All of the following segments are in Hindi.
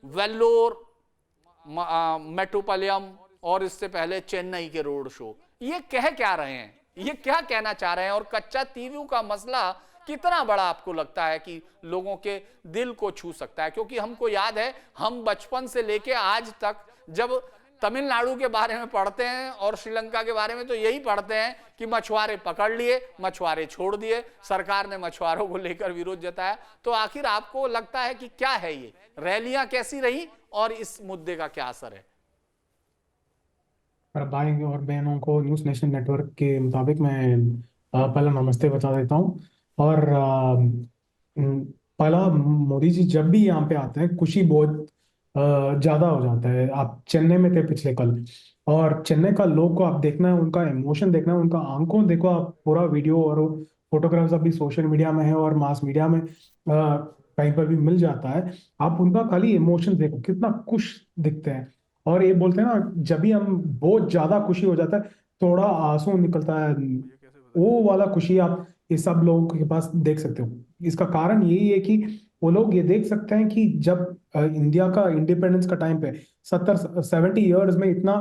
वेल्लोर, मेट्रोपलियम और इससे पहले चेन्नई के रोड शो, ये कह क्या रहे हैं, ये क्या कहना चाह रहे हैं? और कच्चा तीवू का मसला कितना बड़ा आपको लगता है कि लोगों के दिल को छू सकता है? क्योंकि हमको याद है, हम बचपन से लेके आज तक जब तमिलनाडु के बारे में पढ़ते हैं और श्रीलंका के बारे में, तो यही पढ़ते हैं कि मछुआरे पकड़ लिए, मछुआरे छोड़ दिए, सरकार ने मछुआरों को लेकर विरोध जताया। तो आखिर आपको लगता है कि क्या है ये रैलियां कैसी रही और इस मुद्दे का क्या असर है? और भाई और बहनों को न्यूज़ नेशन नेटवर्क के मुताबिक मैं पहला नमस्ते बता देता हूँ। और पहला, मोदी जी जब भी यहाँ पे आते हैं खुशी बहुत ज़्यादा हो जाता है। आप चेन्नई में थे पिछले कल, और चेन्नई का लोग को आप देखना है, उनका इमोशन देखना है, उनका आंखों देखो आप। पूरा वीडियो और फोटोग्राफ्स अभी सोशल मीडिया में है और मास मीडिया में कहीं पर भी मिल जाता है। आप उनका खाली इमोशन देखो, कितना खुश दिखते हैं। और ये बोलते हैं ना, जब भी हम बहुत ज्यादा खुशी हो जाता है, थोड़ा आंसू निकलता है, वो वाला खुशी आप ये सब लोगों के पास देख सकते हो। इसका कारण यही है कि वो लोग ये देख सकते हैं कि जब इंडिया का इंडिपेंडेंस का टाइम पे 70-70 ईयर्स में इतना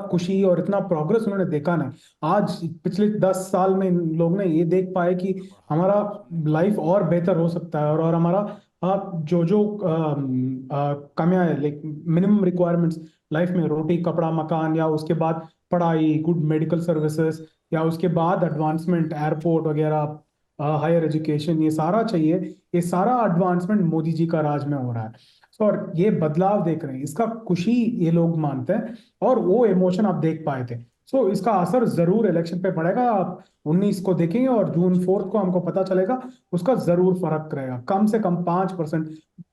खुशी और इतना प्रोग्रेस उन्होंने देखा ना। आज पिछले 10 साल में इन लोग ने ये देख पाए कि हमारा लाइफ और बेहतर हो सकता है, और हमारा जो जो कमियां है, लाइक मिनिमम रिक्वायरमेंट्स लाइफ में, रोटी कपड़ा मकान, या उसके बाद पढ़ाई, गुड मेडिकल सर्विसेज, या उसके बाद एडवांसमेंट एयरपोर्ट वगैरह, हायर एजुकेशन, ये सारा चाहिए। ये सारा एडवांसमेंट मोदी जी का राज में हो रहा है। और ये बदलाव देख रहे हैं, इसका खुशी ये लोग मानते हैं, और वो इमोशन आप देख पाए थे। सो इसका असर जरूर इलेक्शन पे पड़ेगा। आप 19 को देखेंगे और जून 4 को हमको पता चलेगा, उसका जरूर फर्क रहेगा। कम से कम 5%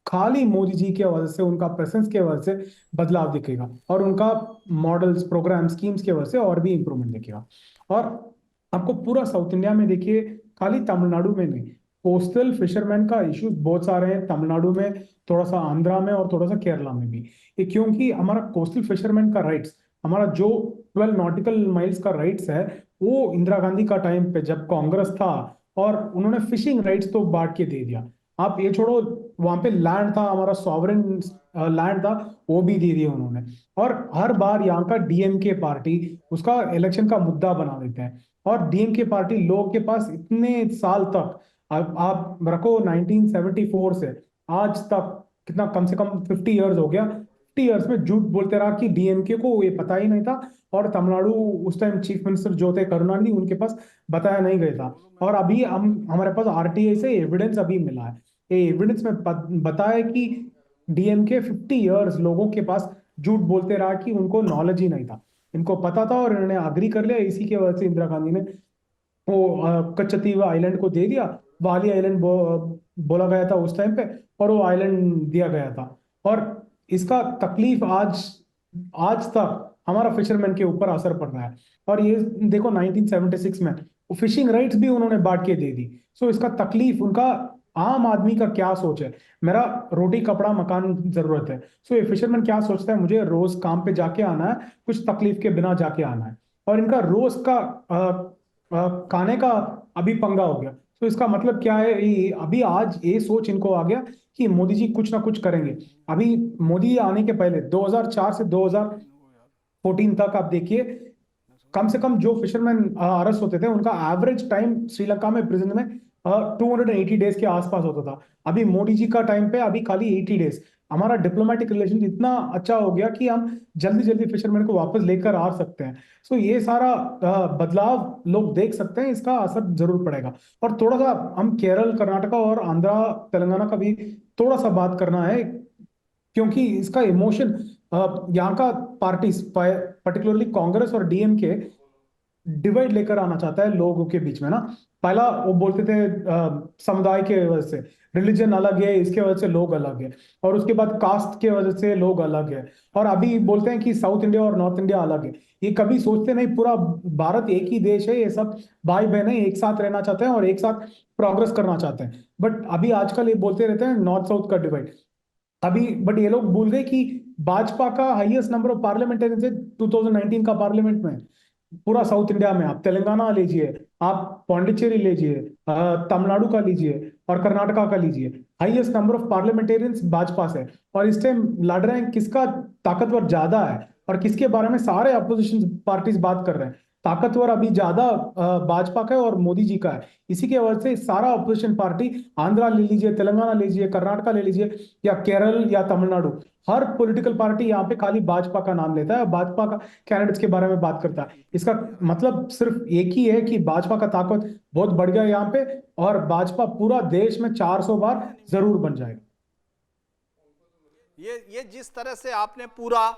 खाली मोदी जी की वजह से, उनका प्रेजेंस की वजह से बदलाव दिखेगा, और उनका मॉडल्स प्रोग्राम स्कीम्स की वजह से और भी इंप्रूवमेंट दिखेगा। और आपको पूरा साउथ इंडिया में देखिए, खाली तमिलनाडु में नहीं, कोस्टल फिशरमैन का इश्यूज बहुत सारे हैं तमिलनाडु में, थोड़ा सा आंध्रा में, और थोड़ा सा केरला में भी। ये क्योंकि हमारा कोस्टल फिशरमैन का राइट्स, हमारा जो 12 नॉटिकल माइल्स का राइट्स है, वो इंदिरा गांधी का टाइम पे जब कांग्रेस था, और उन्होंने फिशिंग राइट्स तो बांट के दे दिया। आप ये छोड़ो, वहां पे लैंड था, हमारा सॉवरेन लैंड था, वो भी दे दिया उन्होंने। और हर बार यहाँ का डीएमके पार्टी उसका इलेक्शन का मुद्दा बना देते हैं। और डीएमके पार्टी लोग के पास इतने साल तक, आप रखो 1974 से आज तक, कितना, कम से कम 50 ईयर्स हो गया। 50 ईयर्स में झूठ बोलते रहा कि डीएमके को ये पता ही नहीं था, और तमिलनाडु उस टाइम चीफ मिनिस्टर जो थे करुणानिधि, उनके पास बताया नहीं गया था। और अभी हम हमारे पास आरटीआई से एविडेंस अभी मिला है। ये एविडेंस में बताया कि डीएमके 50 ईयर्स लोगों के पास झूठ बोलते रहा कि उनको नॉलेज ही नहीं था। इनको पता था और इन्होंने अग्री कर लिया। इसी की वजह से इंदिरा गांधी ने वो कच्चतीव आइलैंड को दे दिया। वाली आइलैंड बोला गया था उस टाइम पे, और वो आइलैंड दिया गया था। और इसका तकलीफ आज आज तक हमारा फिशरमैन के ऊपर असर पड़ रहा है। और ये देखो, 1976 में फिशिंग राइट्स भी उन्होंने बांट के दे दी। सो इसका तकलीफ उनका, आम आदमी का क्या सोच है, मेरा रोटी कपड़ा मकान जरूरत है। सो ये फिशरमैन क्या सोचता है, मुझे रोज काम पे जाके आना है, कुछ तकलीफ के बिना जाके आना है। और इनका रोज का खाने का अभी पंगा हो गया। तो इसका मतलब क्या है, अभी आज ये सोच इनको आ गया कि मोदी जी कुछ ना कुछ करेंगे। अभी मोदी आने के पहले 2004 से 2014 तक आप देखिए, कम से कम जो फिशरमैन अरेस्ट होते थे, उनका एवरेज टाइम श्रीलंका में प्रिजन में 280 डेज के आसपास होता था। अभी मोदी जी का टाइम पे अभी खाली 80 डेज। हमारा डिप्लोमेटिक रिलेशन इतना अच्छा हो गया कि हम जल्दी जल्दी फिशरमैन को वापस लेकर आ सकते हैं। सो ये सारा बदलाव लोग देख सकते हैं, इसका असर जरूर पड़ेगा। और थोड़ा सा हम केरल, कर्नाटका और आंध्रा तेलंगाना का भी थोड़ा सा बात करना है, क्योंकि इसका इमोशन यहाँ का पार्टी, पर्टिकुलरली कांग्रेस और डीएमके, डिवाइड लेकर आना चाहता है लोगों के बीच में ना। पहला वो बोलते थे समुदाय के वजह से, रिलीजन अलग है, इसके वजह से लोग अलग है। और उसके बाद कास्ट के वजह से लोग अलग है। और अभी बोलते हैं कि साउथ इंडिया और नॉर्थ इंडिया अलग है। ये कभी सोचते नहीं, पूरा भारत एक ही देश है, ये सब भाई बहन है, एक साथ रहना चाहते हैं और एक साथ प्रोग्रेस करना चाहते हैं। बट अभी आजकल ये बोलते रहते हैं नॉर्थ साउथ का डिवाइड। अभी बट ये लोग भूल गए कि भाजपा का हाईएस्ट नंबर ऑफ पार्लियामेंटेरियन है 2019 का पार्लियामेंट में, पूरा साउथ इंडिया में। आप तेलंगाना लीजिए, आप पौंडीचेरी लीजिए, तमिलनाडु का लीजिए, और कर्नाटका का लीजिए, highest number of parliamentarians Bhajpa से। और इस टाइम लड़ रहे हैं किसका ताकतवर ज्यादा है, और किसके बारे में सारे अपोजिशन पार्टीज बात कर रहे हैं। ताकतवर अभी ज्यादा भाजपा का है और मोदी जी का है। इसी की वजह से सारा अपोजिशन पार्टी, आंध्रा ले लीजिए, तेलंगाना ले लीजिए, कर्नाटका ले लीजिए, या केरल या तमिलनाडु, हर पॉलिटिकल पार्टी यहाँ पे खाली भाजपा का नाम लेता है, भाजपा का कैंडिडेट्स के बारे में बात करता है। इसका मतलब सिर्फ एक ही है कि भाजपा का ताकत बहुत बढ़ गया यहाँ पे, और भाजपा पूरा देश में 400 बार जरूर बन जाएगा। ये जिस तरह से आपने पूरा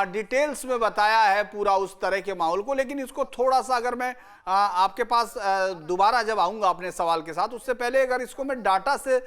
डिटेल्स में बताया है पूरा उस तरह के माहौल को, लेकिन इसको थोड़ा सा अगर मैं आपके पास दोबारा जब आऊंगा अपने सवाल के साथ, उससे पहले अगर इसको मैं डाटा से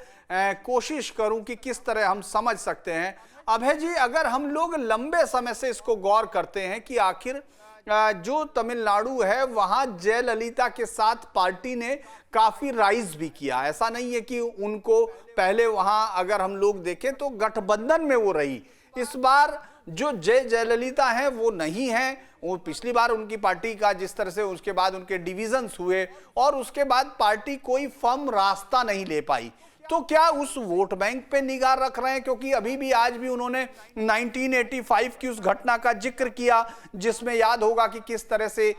कोशिश करूं कि किस तरह हम समझ सकते हैं। अभय जी, अगर हम लोग लंबे समय से इसको गौर करते हैं कि आखिर जो तमिलनाडु है वहां जयललिता के साथ पार्टी ने काफी राइज भी किया, ऐसा नहीं है कि उनको पहले वहां अगर हम लोग देखें तो गठबंधन में वो रही। इस बार जो जयललिता है वो नहीं है, वो पिछली बार उनकी पार्टी का जिस तरह से उसके बाद उनके डिविजन्स हुए और उसके बाद पार्टी कोई फर्म रास्ता नहीं ले पाई। तो क्या उस वोट बैंक पे निगाह रख रहे हैं? क्योंकि अभी भी आज भी उन्होंने 1985 की उस घटना का जिक्र किया, जिसमें याद होगा कि किस तरह से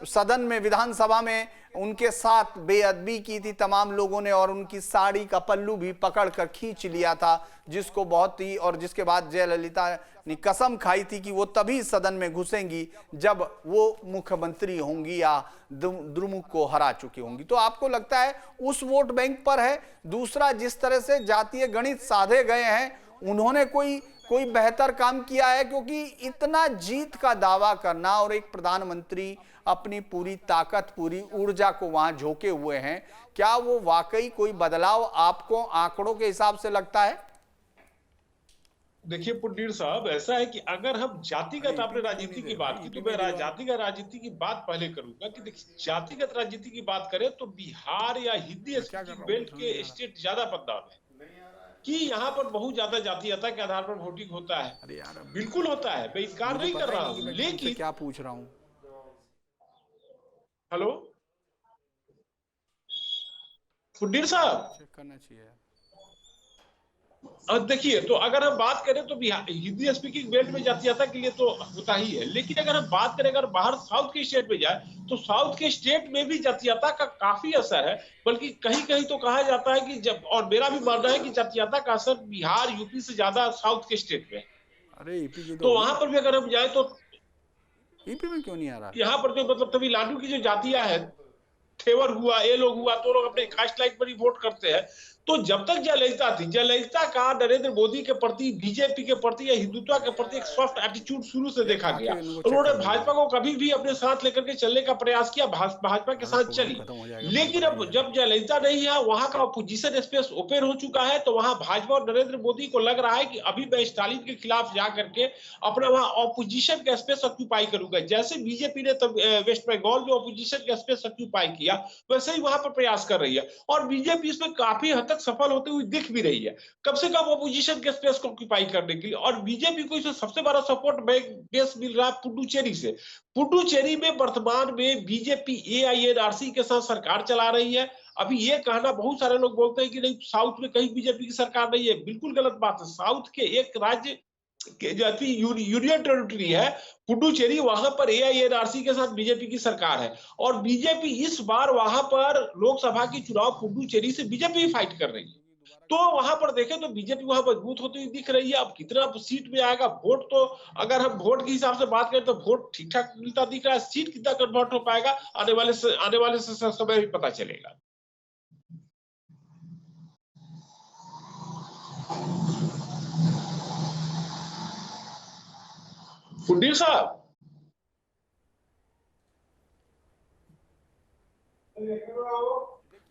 सदन में, विधानसभा में उनके साथ बेअदबी की थी तमाम लोगों ने, और उनकी साड़ी का पल्लू भी पकड़कर खींच लिया था, जिसको बहुत ही, और जिसके बाद जयललिता ने कसम खाई थी कि वो तभी सदन में घुसेंगी जब वो मुख्यमंत्री होंगी या द्रुमुक को हरा चुकी होंगी। तो आपको लगता है उस वोट बैंक पर है? दूसरा, जिस तरह से जातीय गणित साधे गए हैं, उन्होंने कोई बेहतर काम किया है? क्योंकि इतना जीत का दावा करना और एक प्रधानमंत्री अपनी पूरी ताकत, पूरी ऊर्जा को वहां झोंके हुए हैं, क्या वो वाकई कोई बदलाव आपको आंकड़ों के हिसाब से लगता है? देखिए पुण्डीर साहब, ऐसा है कि अगर हम जातिगत, आपने राजनीति की बात की, तो मैं जातिगत राजनीति की बात पहले करूंगा कि देखिए, जातिगत राजनीति की बात करें तो बिहार या हिंदी स्पीकिंग बेल्ट के स्टेट ज्यादा बदनाम है कि यहाँ पर बहुत ज्यादा जातीयता के आधार पर वोटिंग होता है। अरे यार, बिल्कुल होता है, मैं इनकार नहीं कर रहा हूँ, लेकिन क्या पूछ रहा हूँ। हेलो पुण्डीर साहब, चेक करना चाहिए। अब देखिए, तो अगर हम बात करें तो हिंदी स्पीकिंग बेल्ट में जातीयता के लिए तो होता ही है, लेकिन अगर हम बात करें, अगर बाहर साउथ के स्टेट में जाए तो साउथ के स्टेट में भी जातीयता का काफी असर है, बल्कि कहीं कहीं तो कहा जाता है कि जब, और मेरा भी मानना है कि जातीयता का असर बिहार, यूपी से ज्यादा साउथ के स्टेट में। अरे ईपी की तो वहां पर भी अगर हम जाए तो ईपी में क्यों नहीं आ रहा? यहाँ पर जो मतलब तमिलनाडु की जो जातियां है, थेवर हुआ, ये लोग हुआ, तो लोग अपने कास्ट लाइन पर ही वोट करते हैं। तो जब तक जयललिता थी, जयललिता का नरेंद्र मोदी के प्रति, बीजेपी के प्रति या हिंदुत्व के प्रति एक सॉफ्ट एटीट्यूड शुरू से देखा गया। उन्होंने भाजपा को कभी भी अपने साथ लेकर के चलने का प्रयास किया, भाजपा के साथ चली। लेकिन अब जब जयललिता नहीं है, वहां का अपोजिशन स्पेस ओपन हो चुका है, तो वहां भाजपा और नरेंद्र मोदी को लग रहा है कि अभी मैं स्टालिन के खिलाफ जा करके अपना वहां अपोजिशन का स्पेस ऑक्यूपाई करूंगा। जैसे बीजेपी ने तब वेस्ट बंगाल में अपोजिशन का स्पेस ऑक्यूपाई किया, वैसे ही वहां पर प्रयास कर रही है, और बीजेपी इसमें काफी हद तक सफल होते हुए दिख भी रही है, कम से कम अपोजिशन के स्पेस को ऑक्यूपाई करने के लिए। और बीजेपी को इसमें सबसे बड़ा सपोर्ट बेस मिल रहा है पुडुचेरी से। पुडुचेरी में वर्तमान में बीजेपी एआईएनआरसी के साथ सरकार चला रही है। अभी ये कहना, बहुत सारे लोग बोलते हैं कि नहीं साउथ में कहीं बीजेपी की सरकार नहीं है, बिल्कुल गलत बात है। साउथ के एक राज्य यूनियन टेरिटरी है पुडुचेरी, वहां पर एआईएनआरसी के साथ बीजेपी की सरकार है, और बीजेपी इस बार वहां पर लोकसभा की चुनाव पुडुचेरी से बीजेपी फाइट कर रही है। तो वहां पर देखें तो बीजेपी वहां मजबूत होती हुई दिख रही है। अब कितना सीट में आएगा वोट, तो अगर हम वोट के हिसाब से बात करें तो वोट ठीक ठाक मिलता दिख रहा है। सीट कितना कन्वर्ट हो पाएगा आने वाले समय में पता चलेगा। पुण्डीर साहब,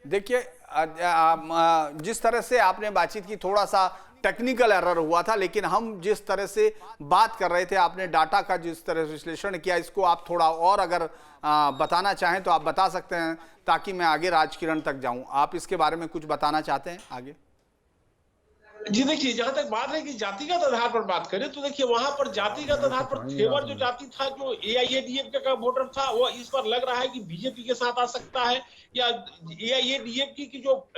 देखिए, जिस तरह से आपने बातचीत की, थोड़ा सा टेक्निकल एरर हुआ था, लेकिन हम जिस तरह से बात कर रहे थे, आपने डाटा का जिस तरह से विश्लेषण किया, इसको आप थोड़ा और अगर बताना चाहें तो आप बता सकते हैं, ताकि मैं आगे राजकिरण तक जाऊं। आप इसके बारे में कुछ बताना चाहते हैं आगे? जी देखिए, जहां तक बात है कि जातिगत आधार पर बात करें तो देखिए वहां पर जातिगत आधार पर थेवर जो जाति था, जो एआईएडीएमके का वोटर था, वो इस बार लग रहा है कि बीजेपी के साथ आ सकता है, या एआईएडीएमके की जो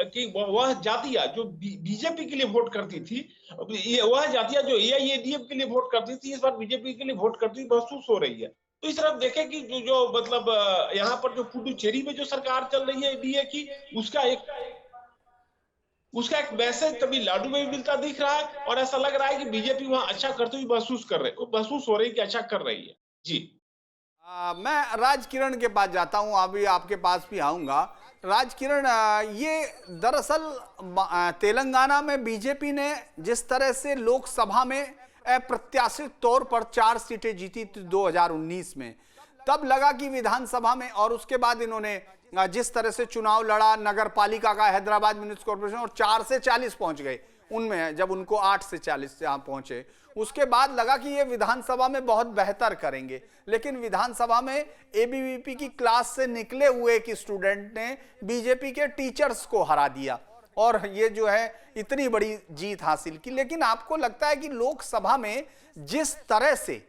वह जातियां जो बीजेपी के लिए वोट करती थी, वह जातियां जो एआईएडीएम के लिए वोट करती थी, इस बार बीजेपी के लिए वोट करती महसूस हो रही है। तो इस तरफ देखें कि जो मतलब यहाँ पर जो पुडुचेरी में जो सरकार चल रही है एनडीए की, उसका एक मैसेज तमिलनाडु में भी मिलता दिख रहा है, और ऐसा लग रहा है कि बीजेपी वहां अच्छा करते हुए महसूस हो रही है कि अच्छा कर रही है। जी मैं राज किरण के पास जाता हूं, अभी आपके पास भी आऊंगा। राज किरण, ये दरअसल तेलंगाना में बीजेपी ने जिस तरह से लोकसभा में अप्रत्याशित तौर पर 4 सीटें जीती थी 2019 में, तब लगा कि विधानसभा में, और उसके बाद इन्होंने जिस तरह से चुनाव लड़ा नगर पालिका का, हैदराबाद म्युनिसिपल कॉर्पोरेशन, और 4 से 40 पहुंच गए उनमें, जब उनको 8 से 40 से पहुंचे, उसके बाद लगा कि ये विधानसभा में बहुत बेहतर करेंगे। लेकिन विधानसभा में एबीवीपी की क्लास से निकले हुए एक स्टूडेंट ने बीजेपी के टीचर्स को हरा दिया और ये जो है इतनी बड़ी जीत हासिल की। लेकिन आपको लगता है कि लोकसभा में जिस तरह से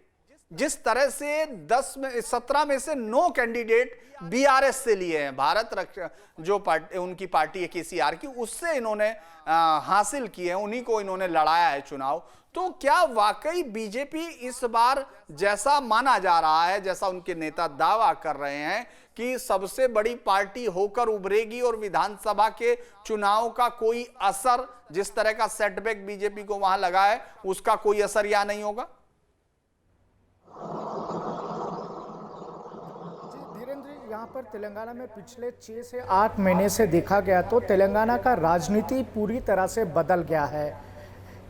17 में से 9 कैंडिडेट बीआरएस से लिए हैं, भारत रक्षा जो पार्टी, उनकी पार्टी है केसीआर की, उससे इन्होंने हासिल किए हैं, उन्हीं को इन्होंने लड़ाया है चुनाव। तो क्या वाकई बीजेपी इस बार, जैसा माना जा रहा है, जैसा उनके नेता दावा कर रहे हैं कि सबसे बड़ी पार्टी होकर उभरेगी और विधानसभा के चुनाव का कोई असर, जिस तरह का सेटबैक बीजेपी को वहां लगा है, उसका कोई असर यहां नहीं होगा? यहाँ पर तेलंगाना में पिछले 6 से 8 महीने से देखा गया तो तेलंगाना का राजनीति पूरी तरह से बदल गया है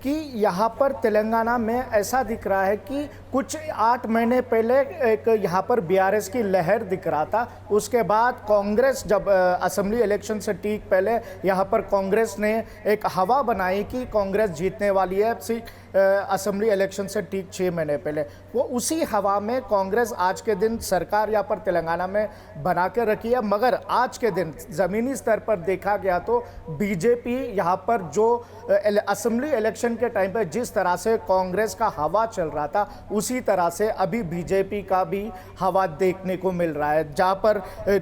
कि यहाँ पर तेलंगाना में ऐसा दिख रहा है कि कुछ 8 महीने पहले एक यहाँ पर बीआरएस की लहर दिख रहा था। उसके बाद कांग्रेस, जब असेंबली इलेक्शन से ठीक पहले यहाँ पर कांग्रेस ने एक हवा बनाई कि कांग्रेस जीतने वाली है असेंबली इलेक्शन से ठीक 6 महीने पहले। वो उसी हवा में कांग्रेस आज के दिन सरकार यहाँ पर तेलंगाना में बना के रखी है, मगर आज के दिन ज़मीनी स्तर पर देखा गया तो बीजेपी यहाँ पर जो असेंबली इलेक्शन के टाइम पे जिस तरह से कांग्रेस का हवा चल रहा था, उसी तरह से अभी बीजेपी का भी हवा देखने को मिल रहा है, जहाँ पर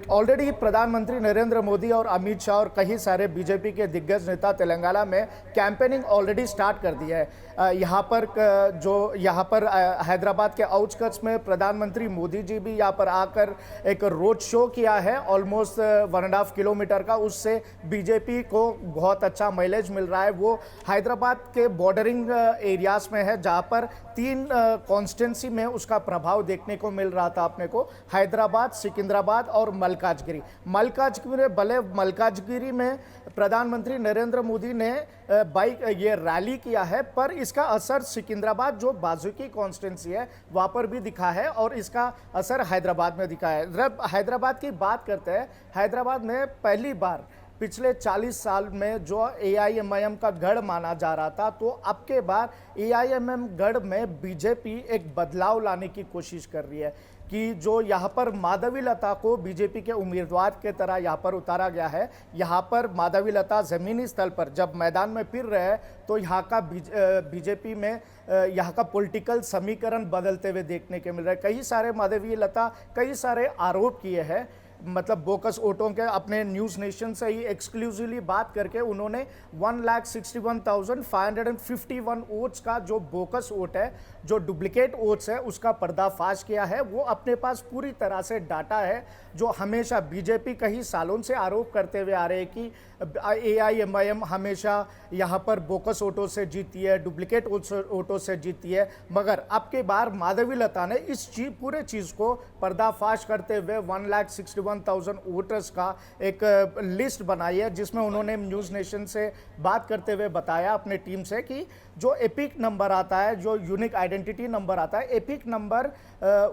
ऑलरेडी प्रधानमंत्री नरेंद्र मोदी और अमित शाह और कई सारे बीजेपी के दिग्गज नेता तेलंगाना में कैंपेनिंग ऑलरेडी स्टार्ट कर दिया है। यहाँ पर हैदराबाद के आउटस्कर्ट्स में प्रधानमंत्री मोदी जी भी यहाँ पर आकर एक रोड शो किया है ऑलमोस्ट 1.5 किलोमीटर का। उससे बीजेपी को बहुत अच्छा माइलेज मिल रहा है। वो हैदराबाद के बॉर्डरिंग एरियाज में है, जहाँ पर 3 कॉन्स्टिट्यूंसी में उसका प्रभाव देखने को मिल रहा था अपने को, हैदराबाद, सिकंदराबाद और मल्काजगिरी में प्रधानमंत्री नरेंद्र मोदी ने ये रैली किया है, पर इसका असर सिकंदराबाद जो बाजू की कॉन्स्टिट्यूंसी है वहाँ पर भी दिखा है और इसका असर हैदराबाद में दिखा है। जब हैदराबाद की बात करते हैं, हैदराबाद में पहली बार पिछले 40 साल में जो एआईएमआईएम का गढ़ माना जा रहा था, तो अब के बार एआईएमआईएम गढ़ में बीजेपी एक बदलाव लाने की कोशिश कर रही है कि जो यहाँ पर माधवी लता को बीजेपी के उम्मीदवार के तरह यहाँ पर उतारा गया है। यहाँ पर माधवी लता ज़मीनी स्तर पर जब मैदान में फिर रहे हैं तो यहाँ का बीजेपी में यहाँ का पॉलिटिकल समीकरण बदलते हुए देखने के मिल रहा है। कई सारे माधवी लता कई सारे आरोप किए हैं, मतलब बोकस वोटों के अपने न्यूज़ नेशन से ही एक्सक्लूसिवली बात करके उन्होंने 1,61,551 वोट्स का जो बोकस वोट है, जो डुप्लीकेट वोट्स है, उसका पर्दाफाश किया है। वो अपने पास पूरी तरह से डाटा है, जो हमेशा बीजेपी कई सालों से आरोप करते हुए आ रहे हैं कि एआईएमआईएम हमेशा यहाँ पर बोकस वोटों से जीती है, डुप्लीकेट वोटों से जीती है। मगर अब के बार माधवी लता ने इस पूरे चीज़ को पर्दाफाश करते हुए 1,61,000 वोटर्स का एक लिस्ट बनाई है, जिसमें उन्होंने न्यूज़ नेशन से बात करते हुए बताया अपने टीम से कि जो एपिक नंबर आता है, जो यूनिक आइडेंटिटी नंबर आता है, epic number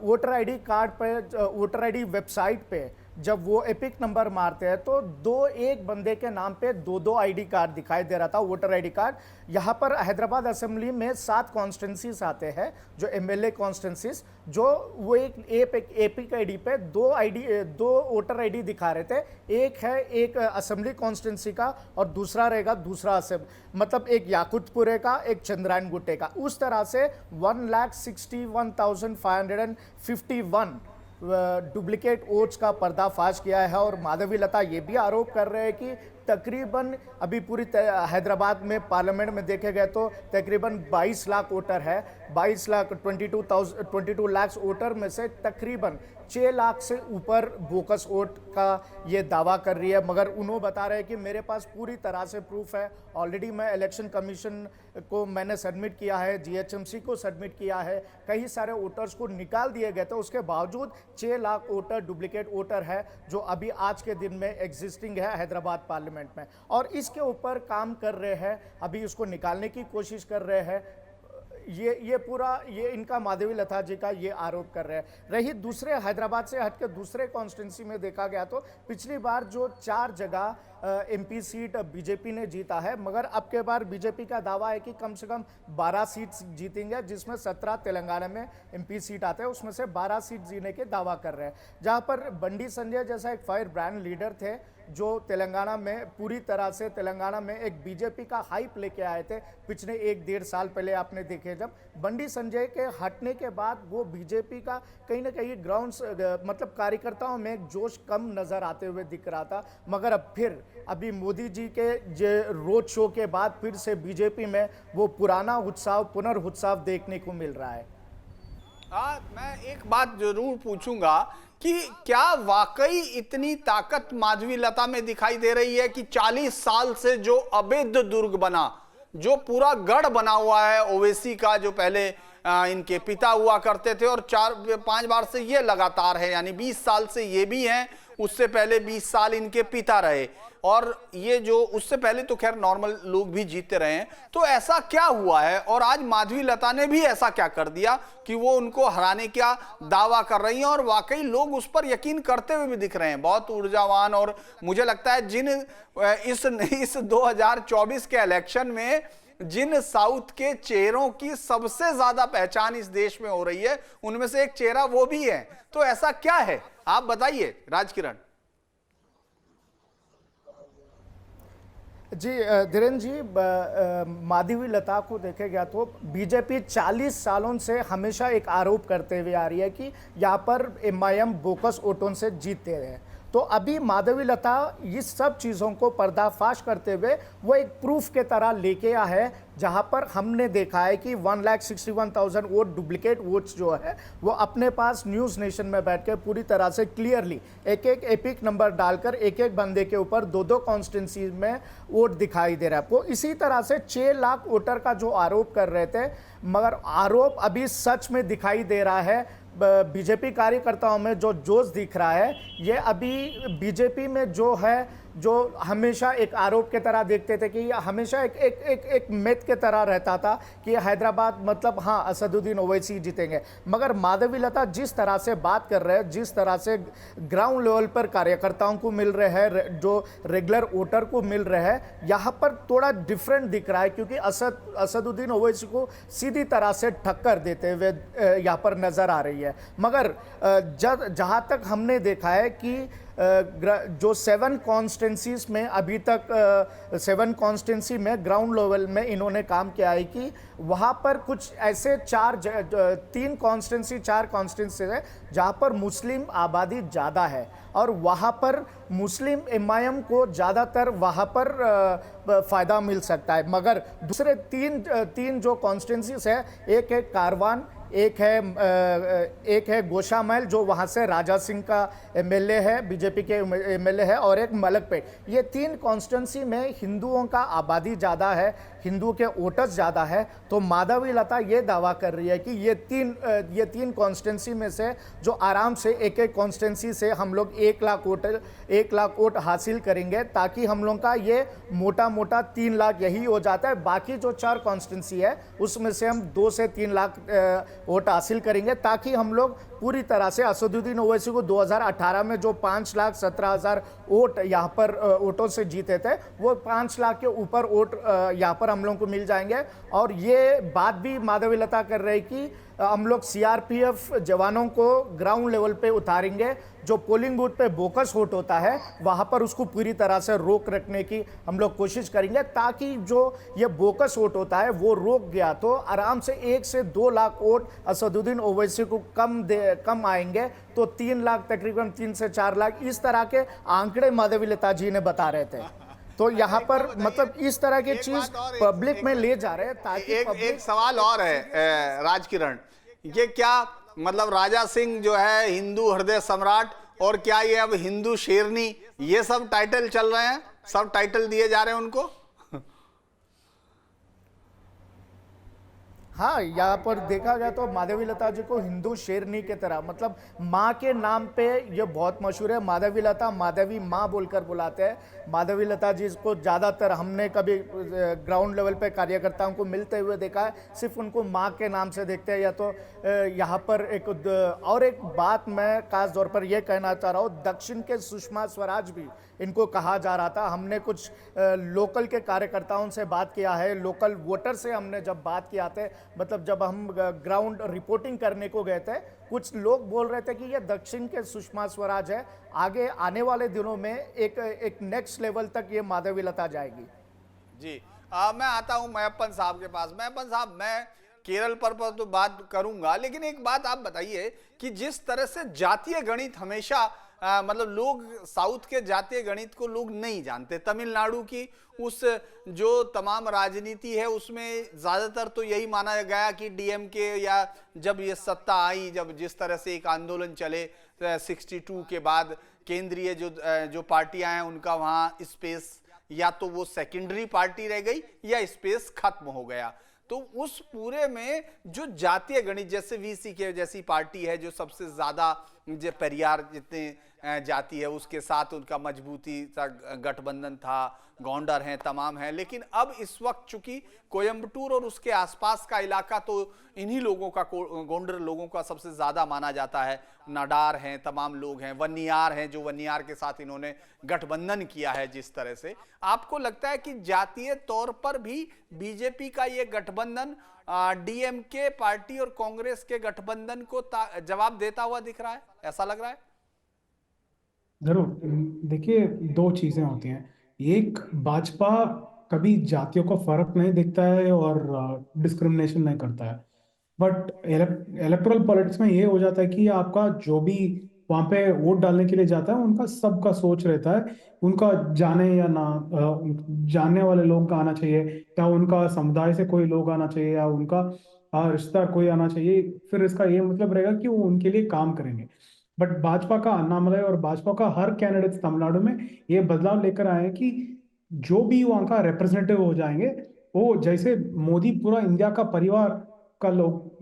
voter ID card पे, वोटर आईडी वेबसाइट पे जब वो एपिक नंबर मारते हैं तो दो एक बंदे के नाम पे दो आईडी कार्ड दिखाई दे रहा था, वोटर आईडी कार्ड। यहाँ पर हैदराबाद असेंबली में 7 कॉन्स्टिट्यूंसीज आते हैं जो एमएलए कॉन्स्टिट्यूंसीज, जो वो एक एपिक आईडी पे दो वोटर आईडी दिखा रहे थे। एक है एक असेंबली कॉन्स्टिट्यूंसी का और दूसरा रहेगा दूसरा मतलब एक याकुतपुरे का, एक चंद्रायन गुट्टे का। उस तरह से 1,61,551 डुप्लीकेट वोट्स का पर्दाफाश किया है। और माधवी लता ये भी आरोप कर रहे हैं कि तकरीबन अभी पूरी हैदराबाद में पार्लियामेंट में देखे गए तो तकरीबन 22 लाख वोटर है। 22 लाख वोटर में से तकरीबन 6 लाख से ऊपर बोकस वोट का ये दावा कर रही है। मगर उन्होंने बता रहे हैं कि मेरे पास पूरी तरह से प्रूफ है, ऑलरेडी मैं इलेक्शन कमीशन को मैंने सबमिट किया है, जीएचएमसी को सबमिट किया है, कई सारे वोटर्स को निकाल दिए गए थे। उसके बावजूद 6 लाख वोटर डुप्लीकेट वोटर है जो अभी आज के दिन में एग्जिस्टिंग है हैदराबाद पार्लियामेंट में, और इसके ऊपर काम कर रहे हैं, अभी उसको निकालने की कोशिश कर रहे हैं। ये इनका माधवी लता जी का ये आरोप कर रहे हैं। रही दूसरे हैदराबाद से हटकर दूसरे कॉन्स्टिट्यूंसी में देखा गया तो पिछली बार जो 4 जगह एमपी सीट बीजेपी ने जीता है, मगर अब के बार बीजेपी का दावा है कि कम से कम 12 सीट जीतेंगे, जिसमें 17 तेलंगाना में एमपी सीट आते हैं, उसमें से 12 सीट जीतने के दावा कर रहे हैं। जहां पर बंडी संजय जैसा एक फायर ब्रांड लीडर थे जो तेलंगाना में पूरी तरह से तेलंगाना में एक बीजेपी का हाइप लेके आए थे पिछले 1-1.5 साल पहले। आपने देखे जब बंडी संजय के हटने के बाद वो बीजेपी का कहीं ना कहीं ग्राउंड्स मतलब कार्यकर्ताओं में एक जोश कम नजर आते हुए दिख रहा था। मगर अब फिर अभी मोदी जी के रोड शो के बाद फिर से बीजेपी में वो पुराना उत्साह पुनर्उत्साह देखने को मिल रहा है। मैं एक बात जरूर पूछूंगा कि क्या वाकई इतनी ताकत माधवी लता में दिखाई दे रही है कि 40 साल से जो अवैध दुर्ग बना, जो पूरा गढ़ बना हुआ है ओवैसी का, जो पहले इनके पिता हुआ करते थे और 4-5 बार से ये लगातार है, यानी 20 साल से ये भी हैं, उससे पहले 20 साल इनके पिता रहे, और ये जो उससे पहले तो खैर नॉर्मल लोग भी जीते रहे हैं। तो ऐसा क्या हुआ है और आज माधवी लता ने भी ऐसा क्या कर दिया कि वो उनको हराने का दावा कर रही हैं, और वाकई लोग उस पर यकीन करते हुए भी दिख रहे हैं, बहुत ऊर्जावान। और मुझे लगता है जिन इस 2024 के इलेक्शन में जिन साउथ के चेहरों की सबसे ज्यादा पहचान इस देश में हो रही है, उनमें से एक चेहरा वो भी है। तो ऐसा क्या है, आप बताइए राजकिरण। जी धीरेन्द्र जी, माधवी लता को देखे गया तो बीजेपी 40 सालों से हमेशा एक आरोप करते हुए आ रही है कि यहाँ पर एमआईएम बोकस वोटों से जीतते हैं। तो अभी माधवी लता इस सब चीज़ों को पर्दाफाश करते हुए वो एक प्रूफ के तरह लेके आया है, जहां पर हमने देखा है कि 1,61,000 वोट डुप्लीकेट वोट्स जो है वो अपने पास न्यूज़ नेशन में बैठ के पूरी तरह से क्लियरली एक एपिक नंबर डालकर एक बंदे के ऊपर 2 कॉन्स्टिट्यूंसी में वोट दिखाई दे रहा है। वो इसी तरह से 6 लाख वोटर का जो आरोप कर रहे थे, मगर आरोप अभी सच में दिखाई दे रहा है। बीजेपी कार्यकर्ताओं में जो जोश दिख रहा है, ये अभी बीजेपी में जो है, जो हमेशा एक आरोप के तरह देखते थे कि हमेशा एक मिथ के तरह रहता था कि हैदराबाद मतलब हाँ असदुद्दीन ओवैसी जीतेंगे। मगर माधवी लता जिस तरह से बात कर रहे हैं, जिस तरह से ग्राउंड लेवल पर कार्यकर्ताओं को मिल रहे हैं, जो रेगुलर वोटर को मिल रहे हैं, यहाँ पर थोड़ा डिफरेंट दिख रहा है, क्योंकि असदुद्दीन ओवैसी को सीधी तरह से टक्कर देते हुए यहाँ पर नजर आ रही है। मगर जहाँ तक हमने देखा है कि जो 7 कॉन्स्टिट्यूंसीज में अभी तक 7 कॉन्स्टिट्यूंसी में ग्राउंड लेवल में इन्होंने काम किया है कि वहाँ पर कुछ ऐसे 4 कॉन्स्टिट्यूंसी है जहाँ पर मुस्लिम आबादी ज़्यादा है, और वहाँ पर मुस्लिम एमआईएम को ज़्यादातर वहाँ पर फ़ायदा मिल सकता है। मगर दूसरे 3 जो कॉन्स्टिट्यूंसीज है, एक है कारवान, एक है गोशामहल जो वहाँ से राजा सिंह का एमएलए है, बीजेपी के एमएलए है, और एक मलकपेट। ये 3 कॉन्स्टिट्यूंसी में हिंदुओं का आबादी ज़्यादा है, हिंदुओं के वोटर्स ज़्यादा है। तो माधवी लता ये दावा कर रही है कि ये तीन कॉन्स्टिट्यूंसी में से जो आराम से एक कॉन्स्टिट्यूंसी से हम लोग 1 लाख वोट हासिल करेंगे, ताकि हम लोग का ये मोटा 3 लाख यही हो जाता है। बाकी जो 4 कॉन्स्टिट्यूंसी है उसमें से हम 2 से 3 लाख वोट हासिल करेंगे, ताकि हम लोग पूरी तरह से असदुद्दीन ओवैसी को 2018 में जो 5,17,000 वोट यहाँ पर वोटों से जीते थे, वो 5 लाख के ऊपर वोट यहाँ पर हम लोगों को मिल जाएंगे। और ये बात भी माधवी लता कर रही कि हम लोग सीआरपीएफ जवानों को ग्राउंड लेवल पे उतारेंगे, जो पोलिंग बूथ पे बोकस वोट होता है वहाँ पर उसको पूरी तरह से रोक रखने की हम लोग कोशिश करेंगे, ताकि जो ये बोकस वोट होता है वो रोक गया तो आराम से 1 से 2 लाख वोट असदुद्दीन ओवैसी को कम आएंगे, तो 3 लाख तकरीबन 3 से 4 लाख इस तरह के आंकड़े माधवी लता जी ने बता रहे थे। तो यहाँ पर मतलब इस तरह की चीज पब्लिक में ले जा रहे हैं, ताकि एक सवाल और है राजकिरण, ये क्या मतलब राजा सिंह जो है हिंदू हृदय सम्राट, और क्या ये अब हिंदू शेरनी, ये सब टाइटल चल रहे हैं, सब टाइटल दिए जा रहे हैं उनको? हाँ, यहाँ पर देखा गया तो माधवी लता जी को हिंदू शेरनी के तरह, मतलब माँ के नाम पे ये बहुत मशहूर है। माधवी लता, माधवी माँ बोलकर बुलाते हैं। माधवी लता जी को ज़्यादातर हमने कभी ग्राउंड लेवल पे कार्यकर्ताओं को मिलते हुए देखा है, सिर्फ उनको माँ के नाम से देखते हैं। या तो यहाँ पर एक बात मैं खास तौर पर यह कहना चाह रहा हूँ, दक्षिण के सुषमा स्वराज भी इनको कहा जा रहा था। हमने कुछ लोकल के कार्यकर्ताओं से बात किया है, लोकल वोटर से हमने जब बात किया थे, मतलब जब हम ग्राउंड रिपोर्टिंग करने को गए थे, कुछ लोग बोल रहे थे कि ये दक्षिण के सुषमा स्वराज है, आगे आने वाले दिनों में एक नेक्स्ट लेवल तक ये माधवी लता जाएगी। जी मैं आता हूं मैप्पन साहब के पास। मैप्पन साहब, मैं केरल पर तो बात करूंगा, लेकिन एक बात आप बताइए कि जिस तरह से जातीय गणित हमेशा मतलब लोग साउथ के जातीय गणित को लोग नहीं जानते, तमिलनाडु की उस जो तमाम राजनीति है उसमें ज्यादातर तो यही माना गया कि डीएमके, या जब ये सत्ता आई, जब जिस तरह से एक आंदोलन चले 62 के बाद, केंद्रीय जो पार्टियां हैं उनका वहां स्पेस, या तो वो सेकेंडरी पार्टी रह गई या स्पेस खत्म हो गया। तो उस पूरे में जो जातीय गणित, जैसे वीसीके जैसी पार्टी है जो सबसे ज्यादा जो परियार जितने जाति है उसके साथ उनका मजबूती सा गठबंधन था, गोंडर हैं, तमाम हैं, लेकिन अब इस वक्त चूंकि कोयम्बटूर और उसके आसपास का इलाका तो इन्हीं लोगों का, गोंडर लोगों का सबसे ज्यादा माना जाता है, नाडार हैं, तमाम लोग हैं, वन्नियार हैं, जो वन्नियार के साथ इन्होंने गठबंधन किया है। जिस तरह से आपको लगता है कि जातीय तौर पर भी बीजेपी का ये गठबंधन डीएमके पार्टी और कांग्रेस के गठबंधन को जवाब देता हुआ दिख रहा है, ऐसा लग रहा है? जरूर। देखिए, दो चीजें होती हैं। एक, भाजपा कभी जातियों को फर्क नहीं देखता है और डिस्क्रिमिनेशन नहीं करता है, बट इलेक्टोरल पॉलिटिक्स में ये हो जाता है कि आपका जो भी वहां पे वोट डालने के लिए जाता है उनका सबका सोच रहता है, उनका जाने या ना जानने वाले लोग आना चाहिए, या उनका समुदाय से कोई लोग आना चाहिए, या उनका रिश्तेदार कोई आना चाहिए, फिर इसका ये मतलब रहेगा कि वो उनके लिए काम करेंगे। बट भाजपा का अण्णामलई और भाजपा का हर कैंडिडेट तमिलनाडु में ये बदलाव लेकर आए हैं कि जो भी वहाँ का रिप्रेजेंटेटिव हो जाएंगे, वो जैसे मोदी पूरा इंडिया का परिवार का लोग,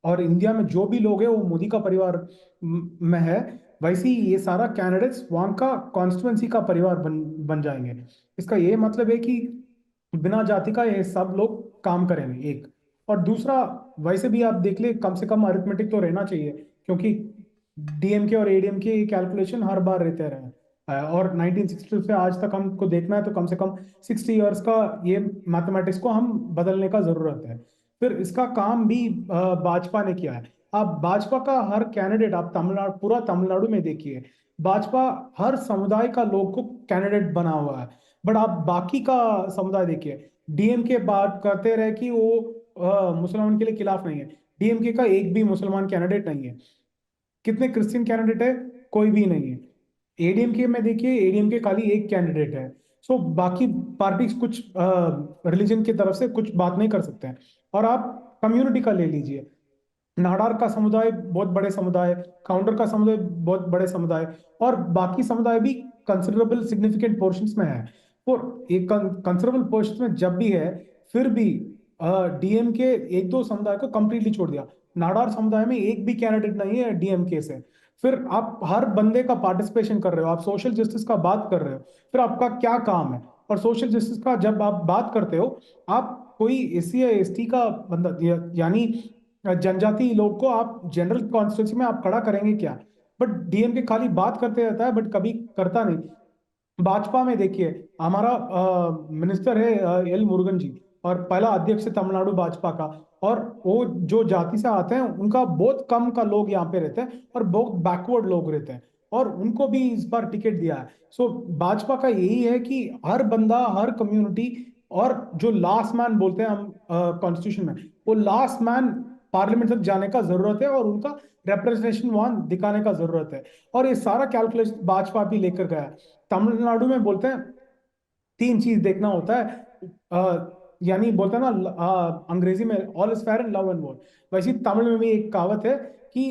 और इंडिया में जो भी लोग हैं वो मोदी का परिवार में है, वैसे ही ये सारा कैंडिडेट्स वहाँ का कॉन्स्टिट्यूएंसी का परिवार बन जाएंगे। इसका ये मतलब है कि बिना जाति का ये सब लोग काम करेंगे, एक। और दूसरा, वैसे भी आप देख ले, कम से कम अरिथमेटिक तो रहना चाहिए, क्योंकि डीएमके और एडीएमके कैलकुलेशन हर बार रहते रहे हैं, और 1960 से आज तक हमको देखना है तो कम से कम 60 इयर्स का ये मैथमेटिक्स को हम बदलने का जरूरत है। फिर इसका काम भी भाजपा ने किया है। आप भाजपा का हर कैंडिडेट, आप तमिलनाडु, पूरा तमिलनाडु में देखिए, भाजपा हर समुदाय का लोग को कैंडिडेट बना हुआ है। बट आप बाकी का समुदाय देखिए, डीएमके बात करते रहे कि वो मुसलमान के लिए खिलाफ नहीं है, डीएमके का एक भी मुसलमान कैंडिडेट नहीं है। कितने क्रिश्चियन कैंडिडेट है? कोई भी नहीं है। एडीएमके में देखिए, एडीएमके खाली एक कैंडिडेट है। सो बाकी पार्टी कुछ रिलीजन की तरफ से कुछ बात नहीं कर सकते हैं। और आप कम्युनिटी का ले लीजिए, नाडार का समुदाय बहुत बड़े समुदाय, काउंटर का समुदाय बहुत बड़े समुदाय, और बाकी समुदाय भी कंसिडरेबल सिग्निफिकेंट पोर्शंस में है। और एक कंसिडरेबल पोर्शंस में जब भी है, फिर भी डीएमके एक दो समुदाय को कंप्लीटली छोड़ दिया। नाडार समुदाय में एक भी कैंडिडेट नहीं है डीएमके से। फिर आप हर बंदे का पार्टिसिपेशन कर रहे हो, आप सोशल जस्टिस का बात कर रहे हो, फिर आपका क्या काम है? और सोशल जस्टिस का जब आप बात करते हो, आप कोई एससी या एसटी का बंदा, यानी जनजाति लोग को आप जनरल कॉन्स्टिट्यूंसी में आप खड़ा करेंगे क्या? बट डीएमके खाली बात करते रहता है बट कभी करता नहीं। भाजपा में देखिए, हमारा मिनिस्टर है एल मुरुगन जी, और पहला अध्यक्ष है तमिलनाडु भाजपा का, और वो जो जाति से आते हैं उनका बहुत कम का लोग यहाँ पे रहते हैं और बहुत बैकवर्ड लोग रहते हैं, और उनको भी इस बार टिकट दिया है। सो भाजपा का यही है कि हर बंदा, हर कम्युनिटी, और जो लास्ट मैन बोलते हैं हम कॉन्स्टिट्यूशन में, वो लास्ट मैन पार्लियामेंट तक जाने का जरूरत है और उनका रिप्रेजेंटेशन वहां दिखाने का जरूरत है। और ये सारा कैलकुलेशन भाजपा भी लेकर गया है। तमिलनाडु में बोलते हैं 3 चीज देखना होता है, यानी बोलते हैं ना अंग्रेजी में all is fair in love and war, वैसे तमिल में भी एक कहावत है कि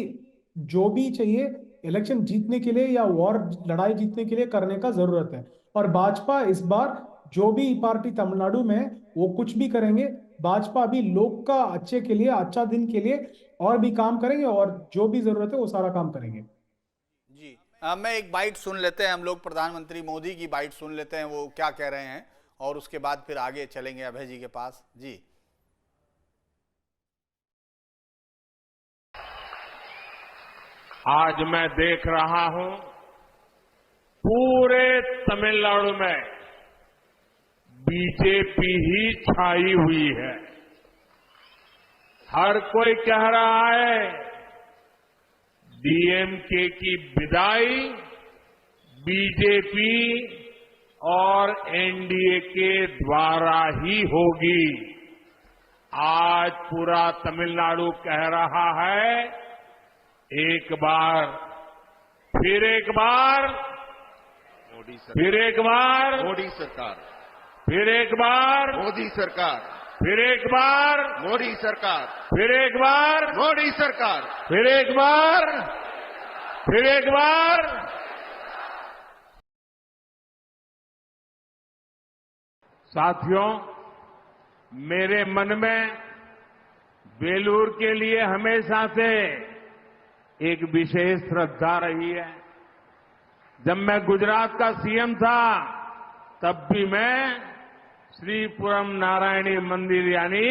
जो भी चाहिए इलेक्शन जीतने के लिए या वॉर लड़ाई जीतने के लिए करने का जरूरत है। और भाजपा इस बार जो भी पार्टी तमिलनाडु में वो कुछ भी करेंगे, भाजपा भी लोग का अच्छे के लिए, अच्छा दिन के लिए और भी काम करेंगे, और जो भी जरूरत है वो सारा काम करेंगे। जी मैं एक बाइट सुन लेते हैं हम लोग, प्रधानमंत्री मोदी की बाइट सुन लेते हैं, वो क्या कह रहे हैं, और उसके बाद फिर आगे चलेंगे अभय जी के पास। जी आज मैं देख रहा हूं पूरे तमिलनाडु में बीजेपी ही छाई हुई है। हर कोई कह रहा है डीएमके की विदाई बीजेपी और एनडीए के द्वारा ही होगी। आज पूरा तमिलनाडु कह रहा है एक बार, फिर एक बार, मोदी सरकार, फिर एक बार, मोदी सरकार, फिर एक बार, मोदी सरकार, फिर एक बार, मोदी सरकार, फिर एक बार, मोदी सरकार, फिर एक बार, फिर एक बार। साथियों, मेरे मन में वेलूर के लिए हमेशा से एक विशेष श्रद्धा रही है। जब मैं गुजरात का सीएम था तब भी मैं श्रीपुरम नारायणी मंदिर यानी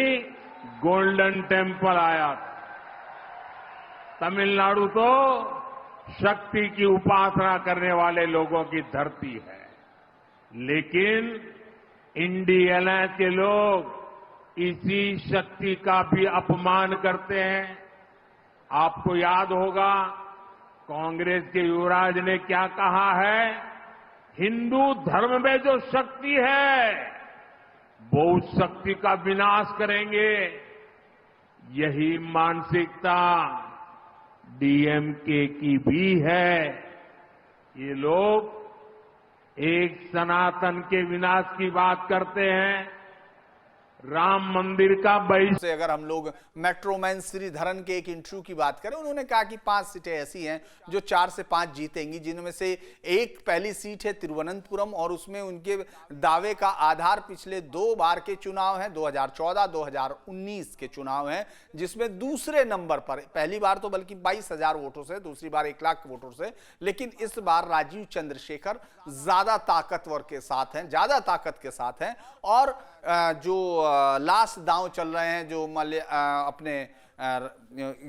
गोल्डन टेम्पल आया था। तमिलनाडु तो शक्ति की उपासना करने वाले लोगों की धरती है, लेकिन इंडी अलायंस के लोग इसी शक्ति का भी अपमान करते हैं। आपको याद होगा कांग्रेस के युवराज ने क्या कहा है, हिंदू धर्म में जो शक्ति है वो उस शक्ति का विनाश करेंगे। यही मानसिकता डीएमके की भी है। ये लोग एक सनातन के विनाश की बात करते हैं, राम मंदिर का से अगर हम लोग मेट्रोमैन श्रीधरन के एक इंटरव्यू की बात करें, उन्होंने कहा कि 5 सीटें ऐसी हैं जो 4 से 5 जीतेंगी, जिनमें से एक पहली सीट है तिरुवनंतपुरम, और उसमें उनके दावे का आधार पिछले 2 बार के चुनाव हैं, 2014, 2019 के चुनाव हैं, जिसमें दूसरे नंबर पर, पहली बार तो बल्कि 22,000 वोटों से, दूसरी बार 1 लाख वोटों से, लेकिन इस बार राजीव चंद्रशेखर ज्यादा ताकतवर के साथ हैं, ज्यादा ताकत के साथ हैं। और जो लास्ट दांव चल रहे हैं, जो अपने